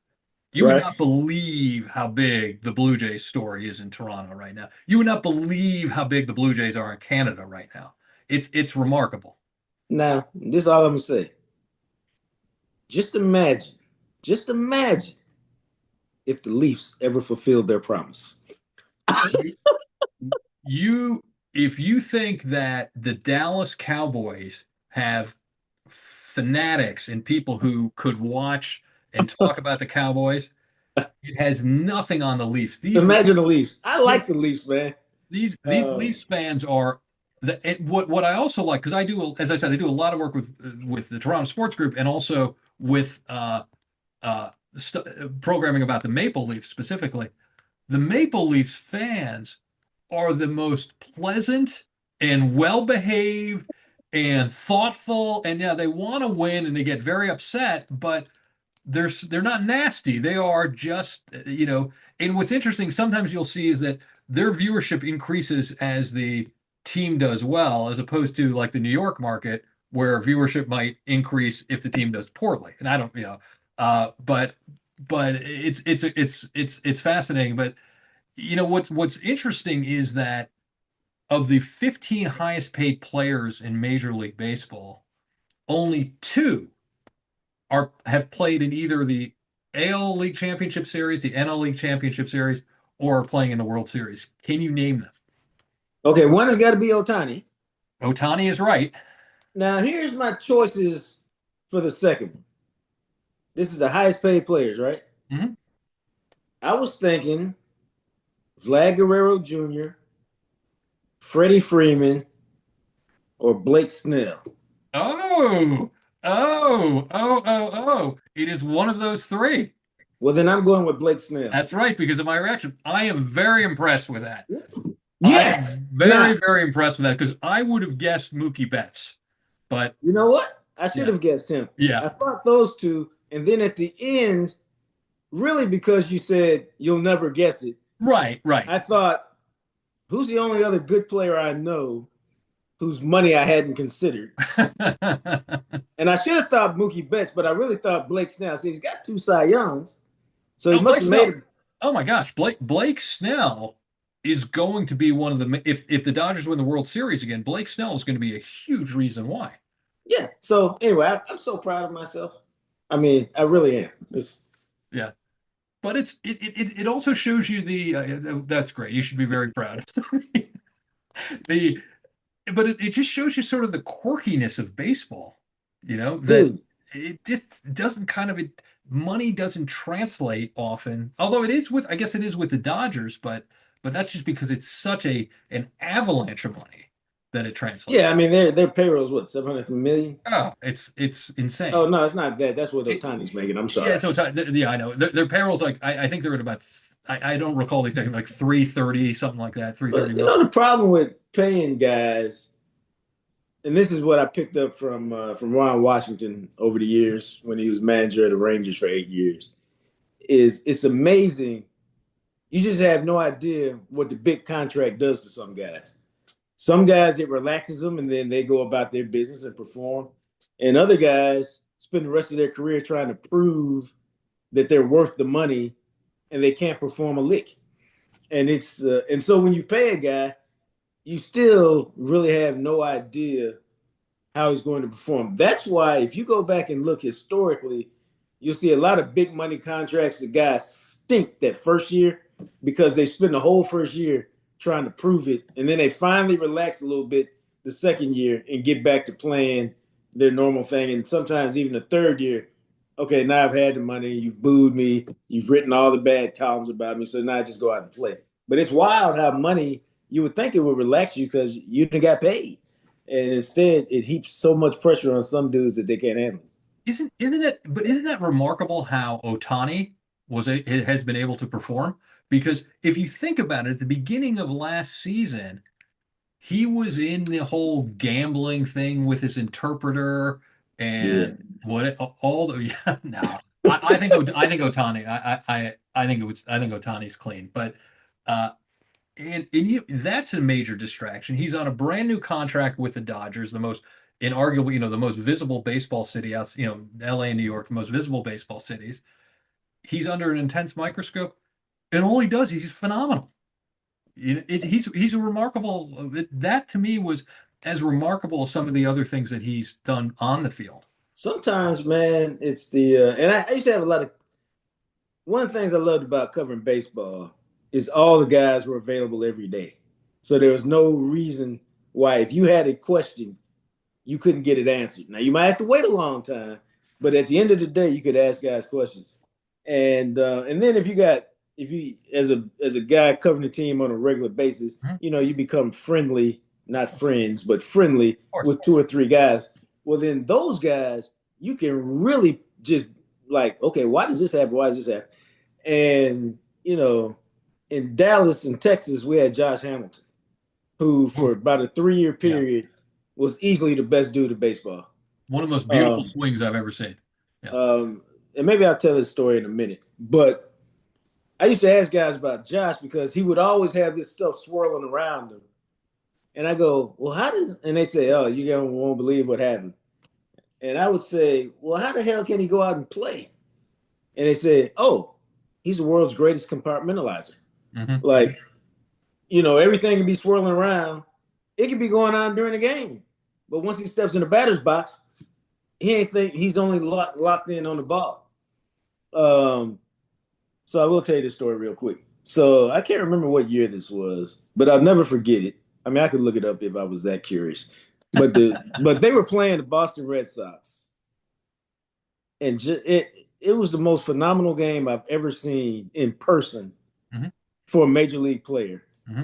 You would right? not believe how big the Blue Jays story is in Toronto right now. You would not believe how big the Blue Jays are in Canada right now. It's remarkable. Now, this is all I'm gonna say. Just imagine, just imagine if the Leafs ever fulfilled their promise. You, you if you think that the Dallas Cowboys have fanatics and people who could watch and talk about the Cowboys, it has nothing on the Leafs. Imagine the Leafs. I Yeah, like the Leafs, man. these Uh, Leafs fans are what I also like because I do, as I said, I do a lot of work with the Toronto Sports Group and also with programming about the Maple Leafs specifically. The Maple Leafs fans are the most pleasant and well behaved and thoughtful, and yeah, they want to win and they get very upset, but they're not nasty. They are just, and what's interesting sometimes you'll see is that their viewership increases as the team does well, as opposed to like the New York market where viewership might increase if the team does poorly. And I don't, but it's fascinating. But what's interesting is that of the 15 highest paid players in Major League Baseball, only two have played in either the AL League Championship Series, the NL League Championship Series, or are playing in the World Series. Can you name them? okay, one has got to be Otani. Otani is right. Now, here's my choices for the second one. This is the highest paid players, right? Mhm. I was thinking Vlad Guerrero Jr., Freddie Freeman, or Blake Snell. Oh, oh. It is one of those three. Well, then I'm going with Blake Snell. That's right, because of my reaction. I am very impressed with that. I Yes. am Now, very, very impressed with that because I would have guessed Mookie Betts. But you know what? I should yeah, have guessed him. yeah, I thought those two, and then at the end, really because you said you'll never guess it, right. I thought, who's the only other good player I know whose money I hadn't considered? And I should have thought Mookie Betts, but I really thought Blake Snell. See, he's got two Cy Youngs, so he Oh, must Blake have made Snell. it. Oh my gosh, Blake Snell is going to be one of the if the Dodgers win the World Series again, Blake Snell is going to be a huge reason why. Yeah. So anyway, I'm so proud of myself. I mean, I really am. It's Yeah, but it also shows you the that's great. You should be very proud. the but it just shows you sort of the quirkiness of baseball. That dude. it just doesn't money doesn't translate often. Although I guess it is with the Dodgers, but that's just because it's such an avalanche of money that it Yeah, translates. I mean their payroll's what 700 million. Oh, it's Oh insane. no, it's not that. That's what It, Otani's making. I'm yeah, sorry. so yeah, I know their payroll's like I think they're at about I don't recall the exact like 330 something like that, 330 But mil. the problem with paying guys, and this is what I picked up from Ron Washington over the years when he was manager of the Rangers for 8 years, is it's amazing. You just have no idea what the big contract does to some guys. Some guys, it relaxes them and then they go about their business and perform. And other guys spend the rest of their career trying to prove that they're worth the money and they can't perform a lick. And so when you pay a guy, you still really have no idea how he's going to perform. That's why if you go back and look historically, you'll see a lot of big money contracts that guys stink that first year because they spend the whole first year trying to prove it, and then they finally relax a little bit the second year and get back to playing their normal thing. And sometimes even the third year, okay, now I've had the money, you've booed me, you've written all the bad columns about me, so now I just go out and play. But it's wild how money, you would think it would relax you because you didn't got paid, and instead it heaps so much pressure on some dudes that they can't handle. Isn't that remarkable how Otani has been able to perform? Because if you think about it, at the beginning of last season, he was in the whole gambling thing with his interpreter Yeah. and what all the yeah, no. I think Otani I think Otani's clean, but uh that's a major distraction. He's on a brand new contract with the Dodgers, the most inarguably, the most visible baseball city out, LA and New York, the most visible baseball cities. he's under an intense microscope, and all he does, he's phenomenal. He's a remarkable. That to me was as remarkable as some of the other things that he's done on the field. Sometimes, man, it's the and I used to have a lot of one of the things I loved about covering baseball is all the guys were available every day. So there was no reason why if you had a question, you couldn't get it answered. Now you might have to wait a long time, but at the end of the day, you could ask guys questions. And then if you as a guy covering the team on a regular basis, Mhm. you know, you become friendly, not friends, but friendly Of course. with two or three guys. Well, then those guys, you can really just like, okay, why does this happen? Why does this happen? And you know, in Dallas and Texas, we had Josh Hamilton, who for Oof. about a 3 year Yeah. period was easily the best dude in baseball. One of the most beautiful Um, swings I've ever seen. Yeah. and maybe I'll tell this story in a minute. But I used to ask guys about Josh because he would always have this stuff swirling around him. And I go, well, how does, and they'd say, oh, you won't believe what happened. And I would say, well, how the hell can he go out and play? And they say, oh, he's the world's greatest compartmentalizer. Hmm. Like, you know, everything can be swirling around. It could be going on during the game. But once he steps in the batter's box, he ain't think he's only locked in on the ball. Um, so I will tell you this story real quick. So I can't remember what year this was, but I'll never forget it. I mean, I could look it up if I was that curious. But they were playing the Boston Red Sox, and it was the most phenomenal game I've ever seen in person Hmm. for a major league player. Hmm.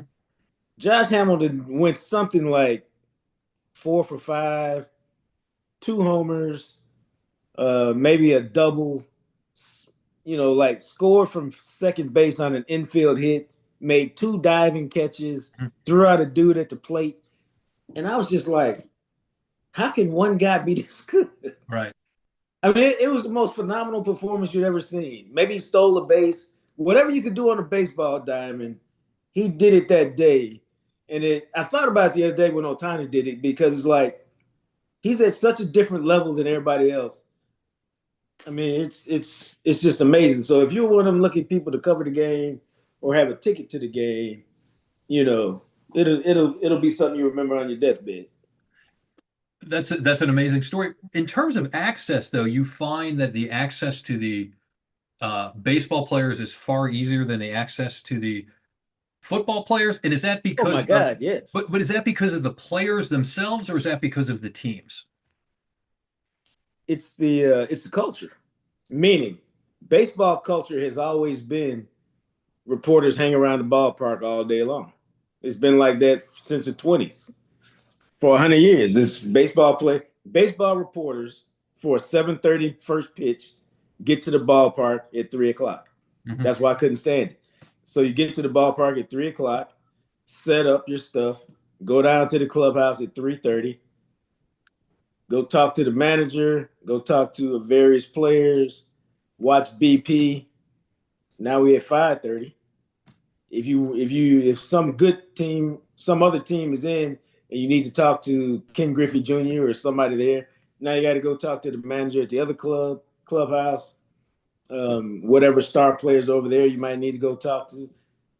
Josh Hamilton went something like 4 for 5, 2 homers, maybe a double, you know, like scored from second base on an infield hit, made 2 diving catches, threw out a dude at the plate. And I was just like, how can one guy be this good? Right. I mean, it was the most phenomenal performance you'd ever seen. Maybe he stole a base, whatever you could do on a baseball diamond, he did it that day. And I thought about it the other day when Otani did it because it's like he's at such a different level than everybody else. I mean, it's just amazing. So if you're one of them lucky people to cover the game or have a ticket to the game, you know, it'll be something you remember on your deathbed. That's an amazing story. In terms of access, though, you find that the access to the baseball players is far easier than the access to the football players. And is that Oh my because of, God, yes. but is that because of the players themselves, or is that because of the teams? It's the culture. Meaning, baseball culture has always been reporters hang around the ballpark all day long. It's been like that since the 20s. For 100 years, this baseball reporters for a 7:30 first pitch get to the ballpark at 3 o'clock. Hmm. That's why I couldn't stand it. So you get to the ballpark at 3 o'clock, set up your stuff, go down to the clubhouse at 3:30, go talk to the manager, go talk to various players, watch BP. Now we at 5:30. If some good team, some other team is in and you need to talk to Ken Griffey Jr. or somebody there, now you got to go talk to the manager at the other clubhouse, whatever star players over there you might need to go talk to.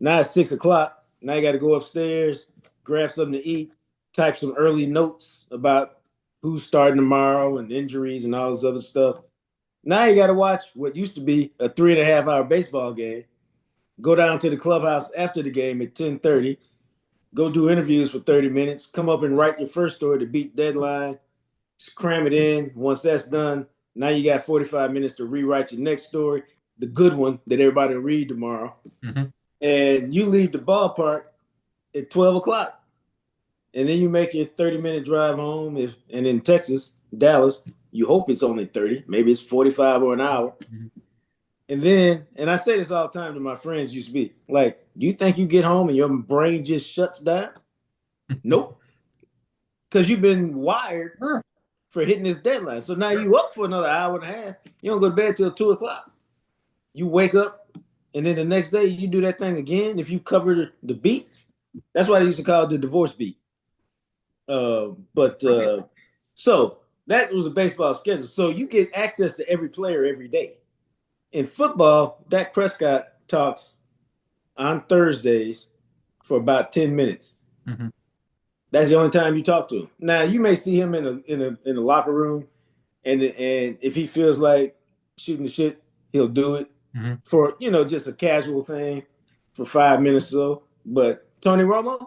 Now it's 6 o'clock. Now you got to go upstairs, grab something to eat, type some early notes about who's starting tomorrow and injuries and all this other stuff. Now you got to watch what used to be a 3.5 hour baseball game. Go down to the clubhouse after the game at 10:30. Go do interviews for 30 minutes. Come up and write your first story to beat deadline. Just cram it in. Once that's done, now you got 45 minutes to rewrite your next story, the good one that everybody will read tomorrow. Hmm. And you leave the ballpark at 12 o'clock. And then you make your 30-minute drive home. And in Texas, Dallas, you hope it's only 30. Maybe it's 45 or an hour. Hmm. And I say this all the time to my friends used to be like, do you think you get home and your brain just shuts down? Nope. Because you've been wired Sure. for hitting this deadline. So now Sure. you up for another hour and a half. You don't go to bed till 2 o'clock. You wake up and then the next day you do that thing again. If you cover the beat, that's why they used to call it the divorce beat. But Right. so that was a baseball schedule. So you get access to every player every day. In football, Dak Prescott talks on Thursdays for about 10 minutes. Hmm. That's the only time you talk to him. Now you may see him in a locker room, and if he feels like shooting the shit, he'll do it Hmm. for just a casual thing for 5 minutes or so. But Tony Romo's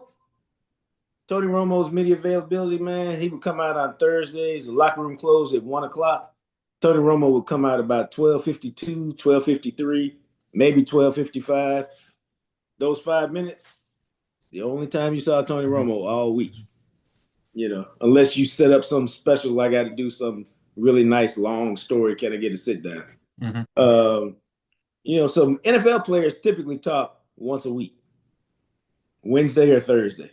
media availability, man, he would come out on Thursdays. The locker room closed at 1 o'clock. Tony Romo would come out about 12:52, 12:53, maybe 12:55. Those 5 minutes, the only time you saw Tony Hmm. Romo all week. Unless you set up something special, I got to do some really nice long story. Can I get a sit down? Hmm. Um, some NFL players typically talk once a week, Wednesday or Thursday.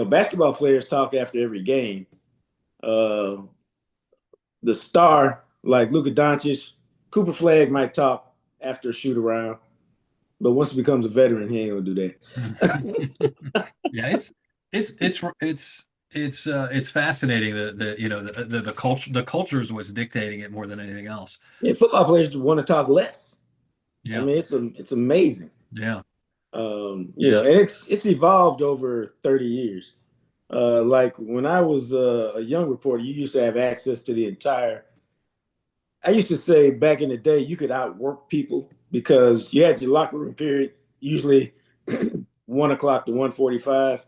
Basketball players talk after every game. Uh, the star, like Luka Doncic, Cooper Flag might talk after a shoot around, but once he becomes a veteran, he ain't gonna do that. Yeah, it's fascinating that the culture is what's dictating it more than anything else. Yeah, football players want to talk less. I Yeah, mean, it's amazing. yeah. And it's evolved over 30 years. Like when I was a young reporter, you used to have access to the entire. I used to say back in the day, you could outwork people because you had your locker room period, usually 1 o'clock to 1:45.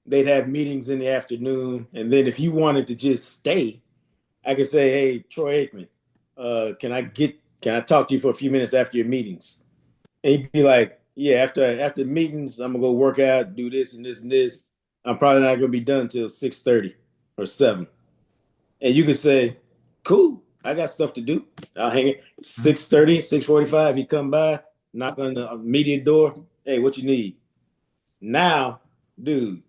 They'd have meetings in the afternoon, and then if you wanted to just stay, I could say, "Hey, Troy Aikman, can I talk to you for a few minutes after your meetings?" And he'd be like, "Yeah, after meetings, I'm gonna go work out, do this and this and this. I'm probably not gonna be done until 6:30 or 7." And you could say, "Cool, I got stuff to do. I'll hang it 6:30, 6:45. He come by, knock on the media door. Hey, what you need?" Now, dude,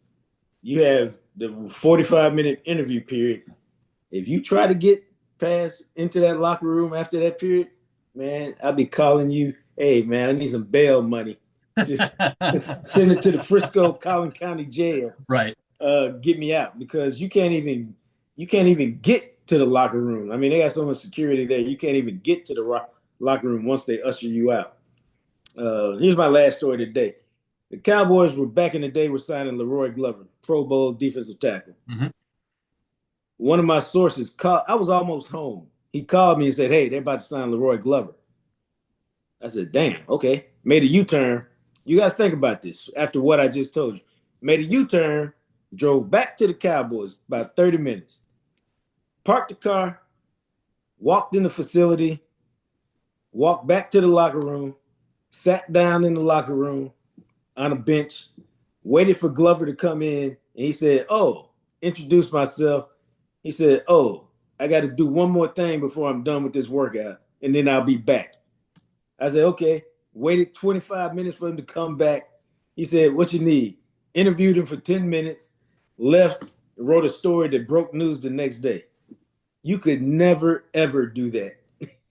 you have the 45-minute interview period. If you try to get past into that locker room after that period, man, I'll be calling you. Hey, man, I need some bail money. Just send it to the Frisco Collin County Jail. Right. Get me out because you can't even get to the locker room. I mean, they got so much security there. You can't even get to the locker room once they usher you out. Here's my last story today. The Cowboys were back in the day were signing Leroy Glover, Pro Bowl defensive tackle. Hmm. One of my sources called. I was almost home. He called me and said, "Hey, they're about to sign Leroy Glover." I said, "Damn, okay." Made a U-turn. You got to think about this after what I just told you. Made a U-turn, drove back to the Cowboys about 30 minutes, parked the car, walked in the facility, walked back to the locker room, sat down in the locker room on a bench, waited for Glover to come in, and he said, "Oh," introduced myself. He said, "Oh, I got to do one more thing before I'm done with this workout, and then I'll be back." I said, "Okay." Waited 25 minutes for him to come back. He said, "What you need?" Interviewed him for 10 minutes, left, wrote a story that broke news the next day. You could never, ever do that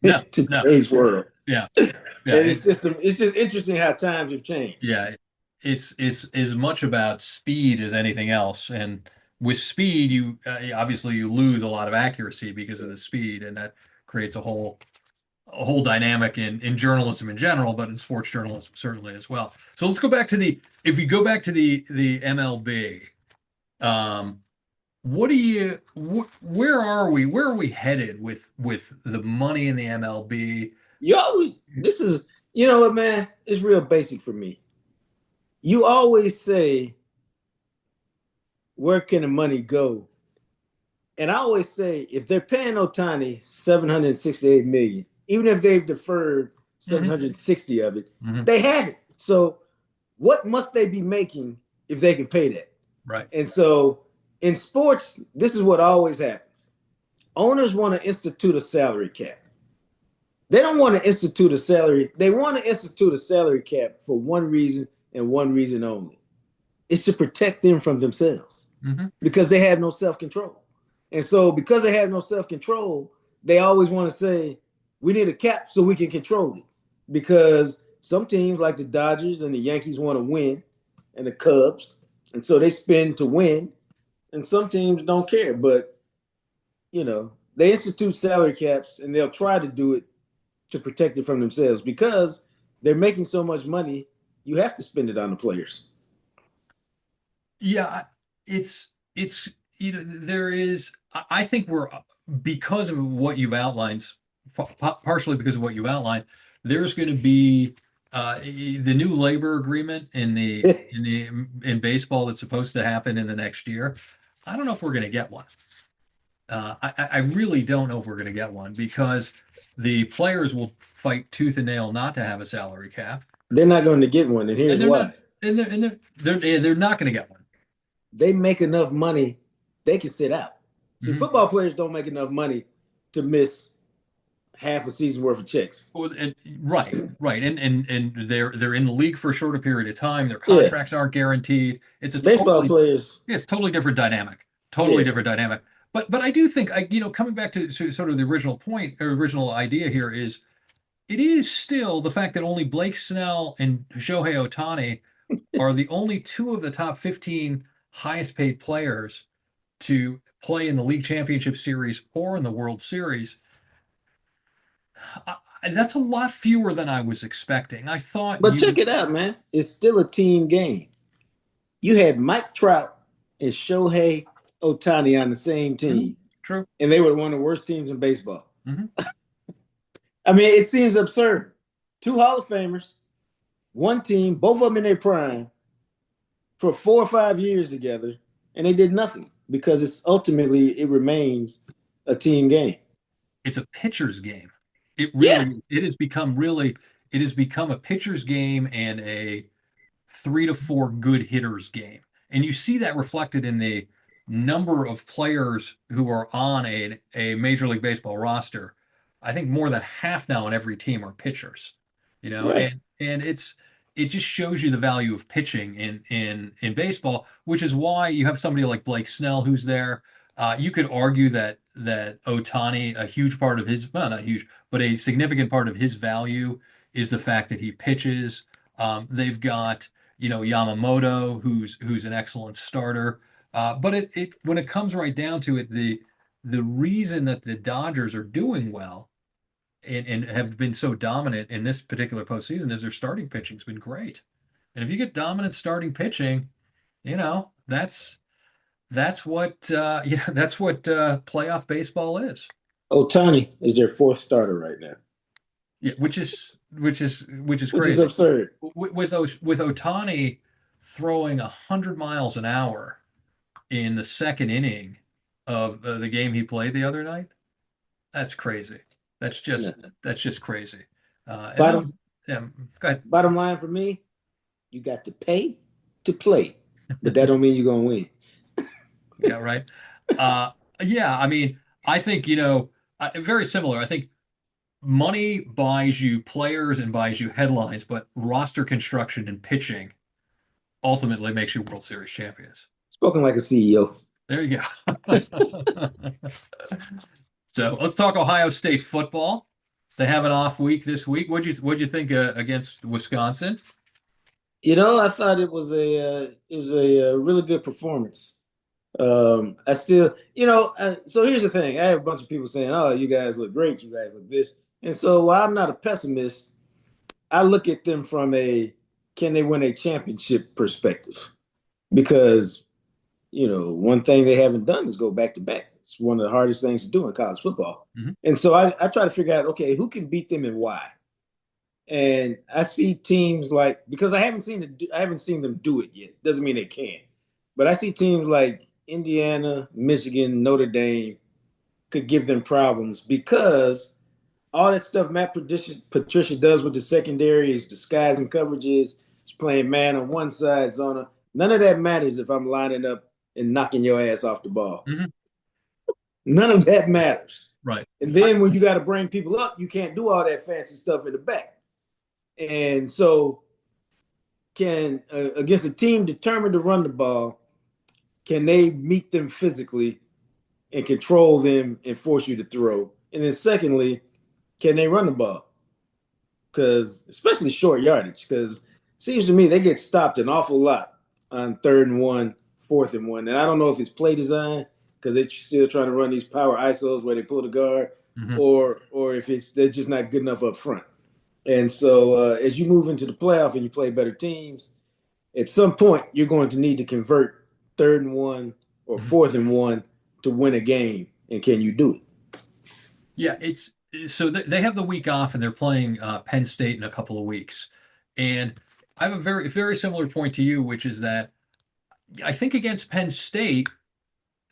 No, in no. today's world. Yeah, yeah. And it's just interesting how times have changed. Yeah, it's as much about speed as anything else. And with speed, you obviously you lose a lot of accuracy because of the speed, and that creates a whole dynamic in journalism in general, but in sports journalism certainly as well. So let's go back to the if we go back to the MLB. Um, what do you where are we headed with the money in the MLB? You always this is you know what, man? It's real basic for me. You always say, where can the money go? And I always say, if they're paying Otani 768 million, even if they've deferred Hmm. 760 of it, Hmm. they have it. So what must they be making if they can pay that? Right. And so in sports, this is what always happens. Owners want to institute a salary cap. They don't want to institute a salary. They want to institute a salary cap for one reason and one reason only. It's to protect them from themselves Hmm. because they have no self-control. And so because they have no self-control, they always want to say, we need a cap so we can control it. Because some teams like the Dodgers and the Yankees want to win and the Cubs. And so they spend to win. And some teams don't care. But, they institute salary caps and they'll try to do it to protect it from themselves because they're making so much money. You have to spend it on the players. Yeah, it's there is I think we're because of what you've outlined, partially because of what you've outlined, there's going to be the new labor agreement in baseball that's supposed to happen in the next year. I don't know if we're going to get one. I really don't know if we're going to get one because the players will fight tooth and nail not to have a salary cap, They're not going to get one, and and here's they're not, why. they're not going to get one. They make enough money, they can sit out. See, Mhm. football players don't make enough money to miss half a season worth of checks. Well, right, and they're in the league for a shorter period of time. Their Yeah, contracts aren't guaranteed. baseball players. Yeah, it's totally different dynamic. Totally Yeah, different dynamic. But I do think coming back to sort of the original point or original idea here is it is still the fact that only Blake Snell and Shohei Ohtani are the only two of the top 15 highest paid players to play in the league championship series or in the World Series. That's a lot fewer than I was expecting. I thought but you check it out, man. It's still a team game. You had Mike Trout and Shohei Ohtani on the same Mhm, team, true. and they were one of the worst teams in baseball. Hmm. I mean, it seems absurd. Two Hall of Famers, one team, both of them in their prime, for 4 or 5 years together, and they did nothing because it's ultimately it remains a team game. It's a pitcher's game. It Yeah, really is. It has become a pitcher's game and a 3 to 4 good hitters game. And you see that reflected in the number of players who are on a Major League Baseball roster. I think more than half now on every team are pitchers. right. And it just shows you the value of pitching in baseball, which is why you have somebody like Blake Snell who's there. You could argue that Ohtani, a huge part of his, well, not huge, but a significant part of his value is the fact that he pitches. They've got Yamamoto, who's an excellent starter. But it when it comes right down to it, the reason that the Dodgers are doing well and have been so dominant in this particular postseason is their starting pitching's been great. And if you get dominant starting pitching, that's what that's what playoff baseball is. Ohtani is their fourth starter right now, Yeah, which is which is crazy. absurd. With Ohtani throwing 100 miles an hour in the second inning of the game he played the other night, that's crazy. That's No. just that's just crazy. And that was Bottom yeah. Go ahead. bottom line for me, you got to pay to play, but that don't mean you're gonna win. Yeah, right. Uh, yeah, I mean, I think very similar. I think money buys you players and buys you headlines, but roster construction and pitching ultimately makes you World Series champions. Spoken like a CEO. There you go. So let's talk Ohio State football. They have an off week this week. What'd you think against Wisconsin? I thought it was a really good performance. I still, so here's the thing. I have a bunch of people saying, "Oh, you guys look great. You guys look this." And so while I'm not a pessimist, I look at them from a can they win a championship perspective because one thing they haven't done is go back to back. It's one of the hardest things to do in college football. Mhm. And so I try to figure out, okay, who can beat them and why? And I see teams like because I haven't seen them do it yet. Doesn't mean they can't. But I see teams like Indiana, Michigan, Notre Dame could give them problems because all that stuff Patricia does with the secondary is disguising coverages. It's playing man on one side, zona. None of that matters if I'm lining up and knocking your ass off the ball. Mhm. None of that matters. Right. And then when you got to bring people up, you can't do all that fancy stuff in the back. And so, can against a team determined to run the ball, can they meet them physically and control them and force you to throw? And then, secondly, can they run the ball? Because especially short yardage, because it seems to me they get stopped an awful lot on 3rd and 1, 4th and 1. And I don't know if it's play design, because they're still trying to run these power isos where they pull the guard, Hmm. or if it's they're just not good enough up front. And so as you move into the playoff and you play better teams, at some point you're going to need to convert 3rd and 1 or Hmm. 4th and 1 to win a game. And can you do it? Yeah, it's so they have the week off and they're playing Penn State in a couple of weeks. And I have a very similar point to you, which is that I think against Penn State,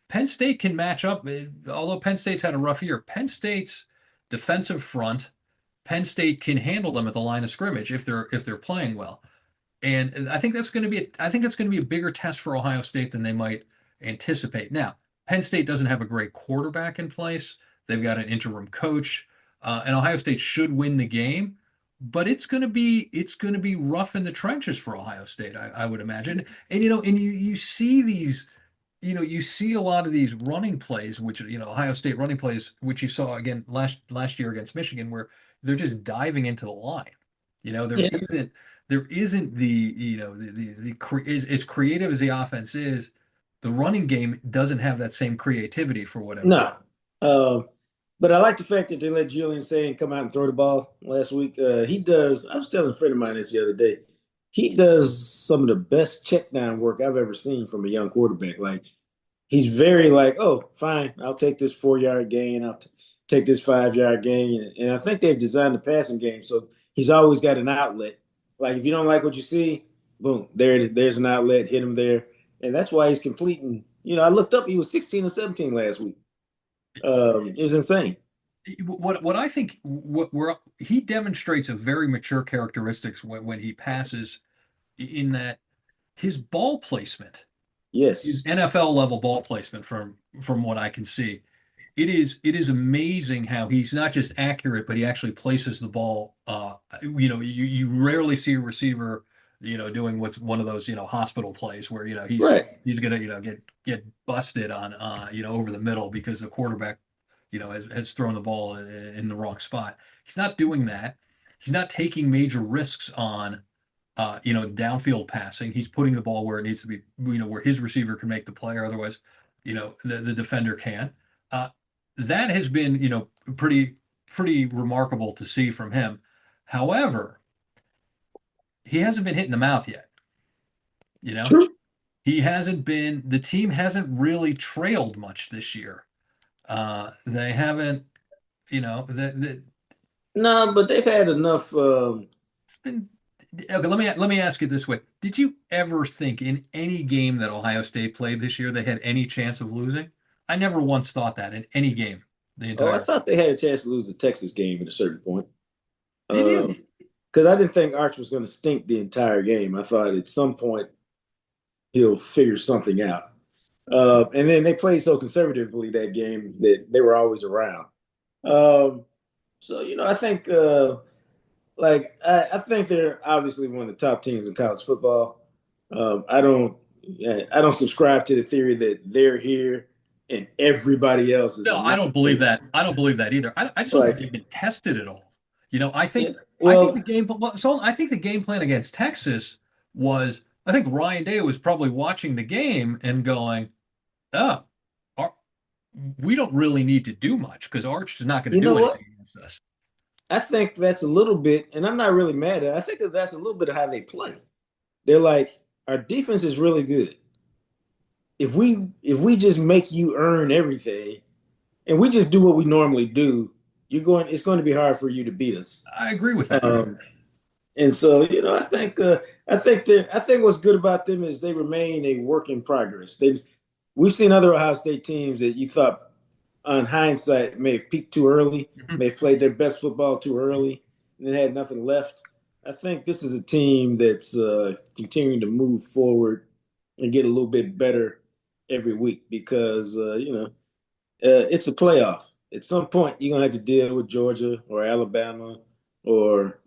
Penn State can match up. Although Penn State's had a rough year, Penn State's defensive front, Penn State can handle them at the line of scrimmage if they're playing well. And I think that's going to be a bigger test for Ohio State than they might anticipate. Now, Penn State doesn't have a great quarterback in place. They've got an interim coach, and Ohio State should win the game, but it's going to be rough in the trenches for Ohio State, I would imagine. And you see these, you see a lot of these running plays, which Ohio State running plays, which you saw again last year against Michigan, where they're just diving into the line. There Yeah. isn't the as creative as the offense is, the running game doesn't have that same creativity for whatever reason. No. Um, but I like the fact that they let Julian Sane come out and throw the ball last week. He does. I was telling a friend of mine this the other day. He does some of the best check down work I've ever seen from a young quarterback. Like he's very like, oh, fine, I'll take this 4 yard gain. Take this 5 yard gain. And I think they've designed the passing game so he's always got an outlet. Like if you don't like what you see, boom, there's an outlet. Hit him there, and that's why he's completing. I looked up. He was 16 or 17 last week. It was insane. What I think what where he demonstrates a very mature characteristics when he passes, in that his ball placement is Yes. NFL level ball placement from what I can see. It is amazing how he's not just accurate, but he actually places the ball. You rarely see a receiver, doing what's one of those, hospital plays where, he's Right. he's gonna, get busted on, over the middle because the quarterback, has thrown the ball in the wrong spot. He's not doing that. He's not taking major risks on, downfield passing. He's putting the ball where it needs to be, where his receiver can make the play, or otherwise, the defender can. Uh, that has been, pretty remarkable to see from him. However, he hasn't been hit in the mouth yet. You know, True. the team hasn't really trailed much this year. They haven't, that No, but they've had enough. it's been okay. Let me ask you this way: did you ever think in any game that Ohio State played this year they had any chance of losing? I never once thought that in any game the Oh, I entire. thought they had a chance to lose the Texas game at a certain point. Did you? Because I didn't think Arch was going to stink the entire game. I thought at some point he'll figure something out. And then they played so conservatively that game that they were always around. Um, so I think I think they're obviously one of the top teams in college football. I don't I don't subscribe to the theory that they're here and everybody else is No, I not don't believe here. that. I don't believe that either. I just don't think Like, they've been tested at all. I yeah, think the well, game. So I think the game plan against Texas was. I think Ryan Day was probably watching the game and going, "Oh, our, we don't really need to do much because Arch is not going to you do know what? anything against us." I think that's a little bit, and I'm not really mad at it. I think that that's a little bit of how they play. They're like, our defense is really good. If we just make you earn everything, and we just do what we normally do, it's going to be hard for you to beat us. I agree with that. Um, and so, I think what's good about them is they remain a work in progress. We've seen other Ohio State teams that you thought, on hindsight, may have peaked too early, Mhm. may have played their best football too early, and then had nothing left. I think this is a team that's continuing to move forward and get a little bit better every week because it's a playoff. At some point, you're gonna have to deal with Georgia or Alabama or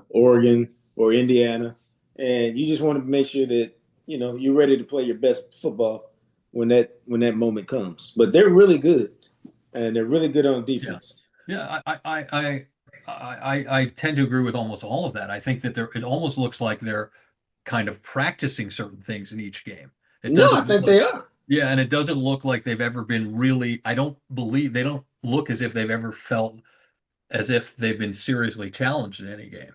Oregon or Indiana, and you just want to make sure that you're ready to play your best football when that moment comes. But they're really good, and they're really good on Yeah, defense. yeah. I tend to agree with almost all of that. I think that it almost looks like they're kind of practicing certain things in each game. It No, I doesn't look think like they are. Yeah, and it doesn't look like they've ever been really, I don't believe they don't look as if they've ever felt as if they've been seriously challenged in any game.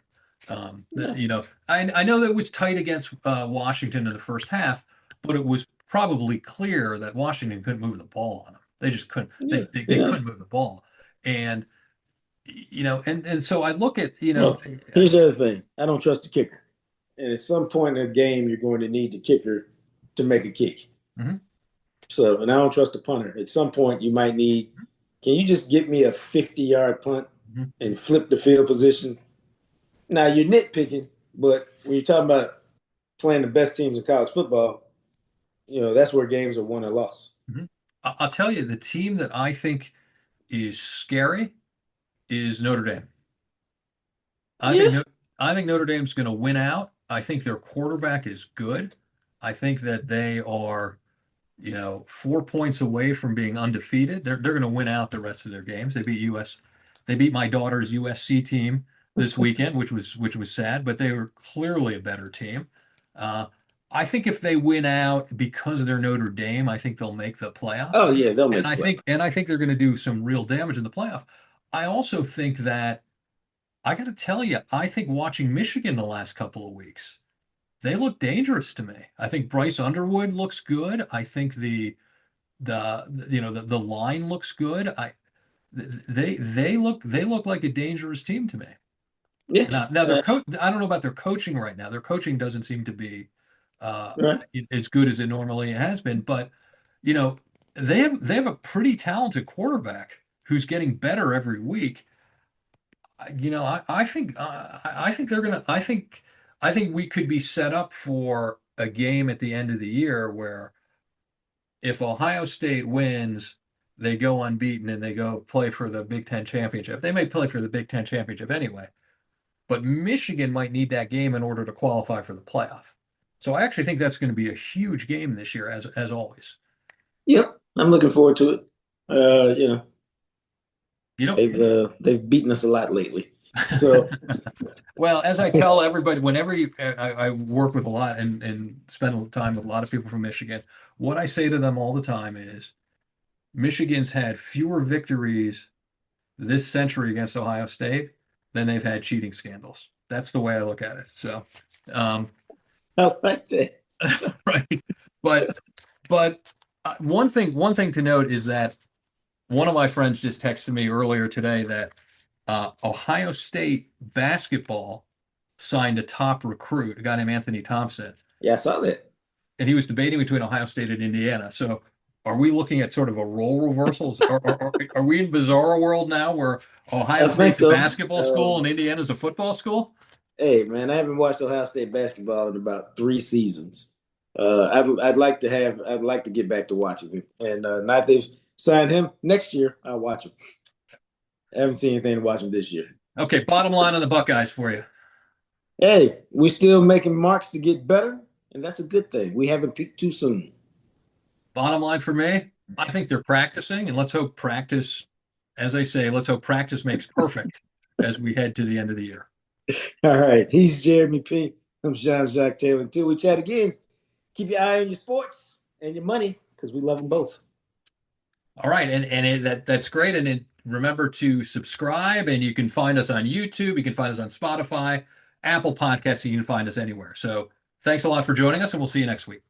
Yeah, I know that it was tight against Washington in the first half, but it was probably clear that Washington couldn't move the ball on them. They just couldn't. yeah, They yeah. couldn't move the ball, and and so I look at Well, here's the other thing. I don't trust the kicker. And at some point in the game, you're going to need the kicker to make a kick. Mhm. So, and I don't trust the punter. At some point, you might need, can you just get me a 50-yard punt Mhm. and flip the field position? Now, you're nitpicking, but when you're talking about playing the best teams in college football, that's where games are won or lost. Mhm. I'll tell you, the team that I think is scary is Notre Dame. I think Yeah. no, I think Notre Dame's going to win out. I think their quarterback is good. I think that they are, 4 points away from being undefeated. They're going to win out the rest of their games. They beat my daughter's USC team this weekend, which was sad, but they were clearly a better team. Uh, I think if they win out because they're Notre Dame, I think they'll make the playoff. Oh, yeah, they'll And make the I play. think and I think they're going to do some real damage in the playoff. I also think that I got to tell you, I think watching Michigan the last couple of weeks, they look dangerous to me. I think Bryce Underwood looks good. I think the line looks good. They look like a dangerous team to me. Yeah. Now I don't know about their coaching right now. Their coaching doesn't seem to be uh, Right. as good as it normally has been, but you know they have a pretty talented quarterback who's getting better every week. I think they're gonna. I think we could be set up for a game at the end of the year where if Ohio State wins, they go unbeaten and they go play for the Big Ten championship. They may play for the Big Ten championship anyway, but Michigan might need that game in order to qualify for the playoff. So I actually think that's going to be a huge game this year, as always. Yep. I'm looking forward to it. You know, You know, they've beaten us a lot lately. So, well, as I tell everybody, whenever I work with a lot and spend time with a lot of people from Michigan, what I say to them all the time is Michigan's had fewer victories this century against Ohio State than they've had cheating scandals. That's the way I look at it. So, um, I like that. right. But one thing to note is that one of my friends just texted me earlier today that Ohio State basketball signed a top recruit, a guy named Anthony Thompson, Yeah, I saw that. and he was debating between Ohio State and Indiana. So, are we looking at sort of a role reversals? Are we in bizarre world now where Ohio I think State's a so. basketball school and Indiana's a football school? Hey, man, I haven't watched Ohio State basketball in about 3 seasons. I'd like to get back to watching it, and now they've signed him next year. I'll watch him. I haven't seen anything to watch him this year. Okay, bottom line on the Buckeyes for you. Hey, we're still making marks to get better, and that's a good thing. We haven't peaked too soon. Bottom line for me, I think they're practicing, and let's hope practice, as I say, let's hope practice makes perfect as we head to the end of the year. All right, he's Jeremy P. I'm Jean-Jacques Taylor. Until we chat again, keep your eye on your sports and your money because we love them both. All right, that's great. And remember to subscribe, and you can find us on YouTube, you can find us on Spotify, Apple Podcasts, you can find us anywhere. So thanks a lot for joining us, and we'll see you next week.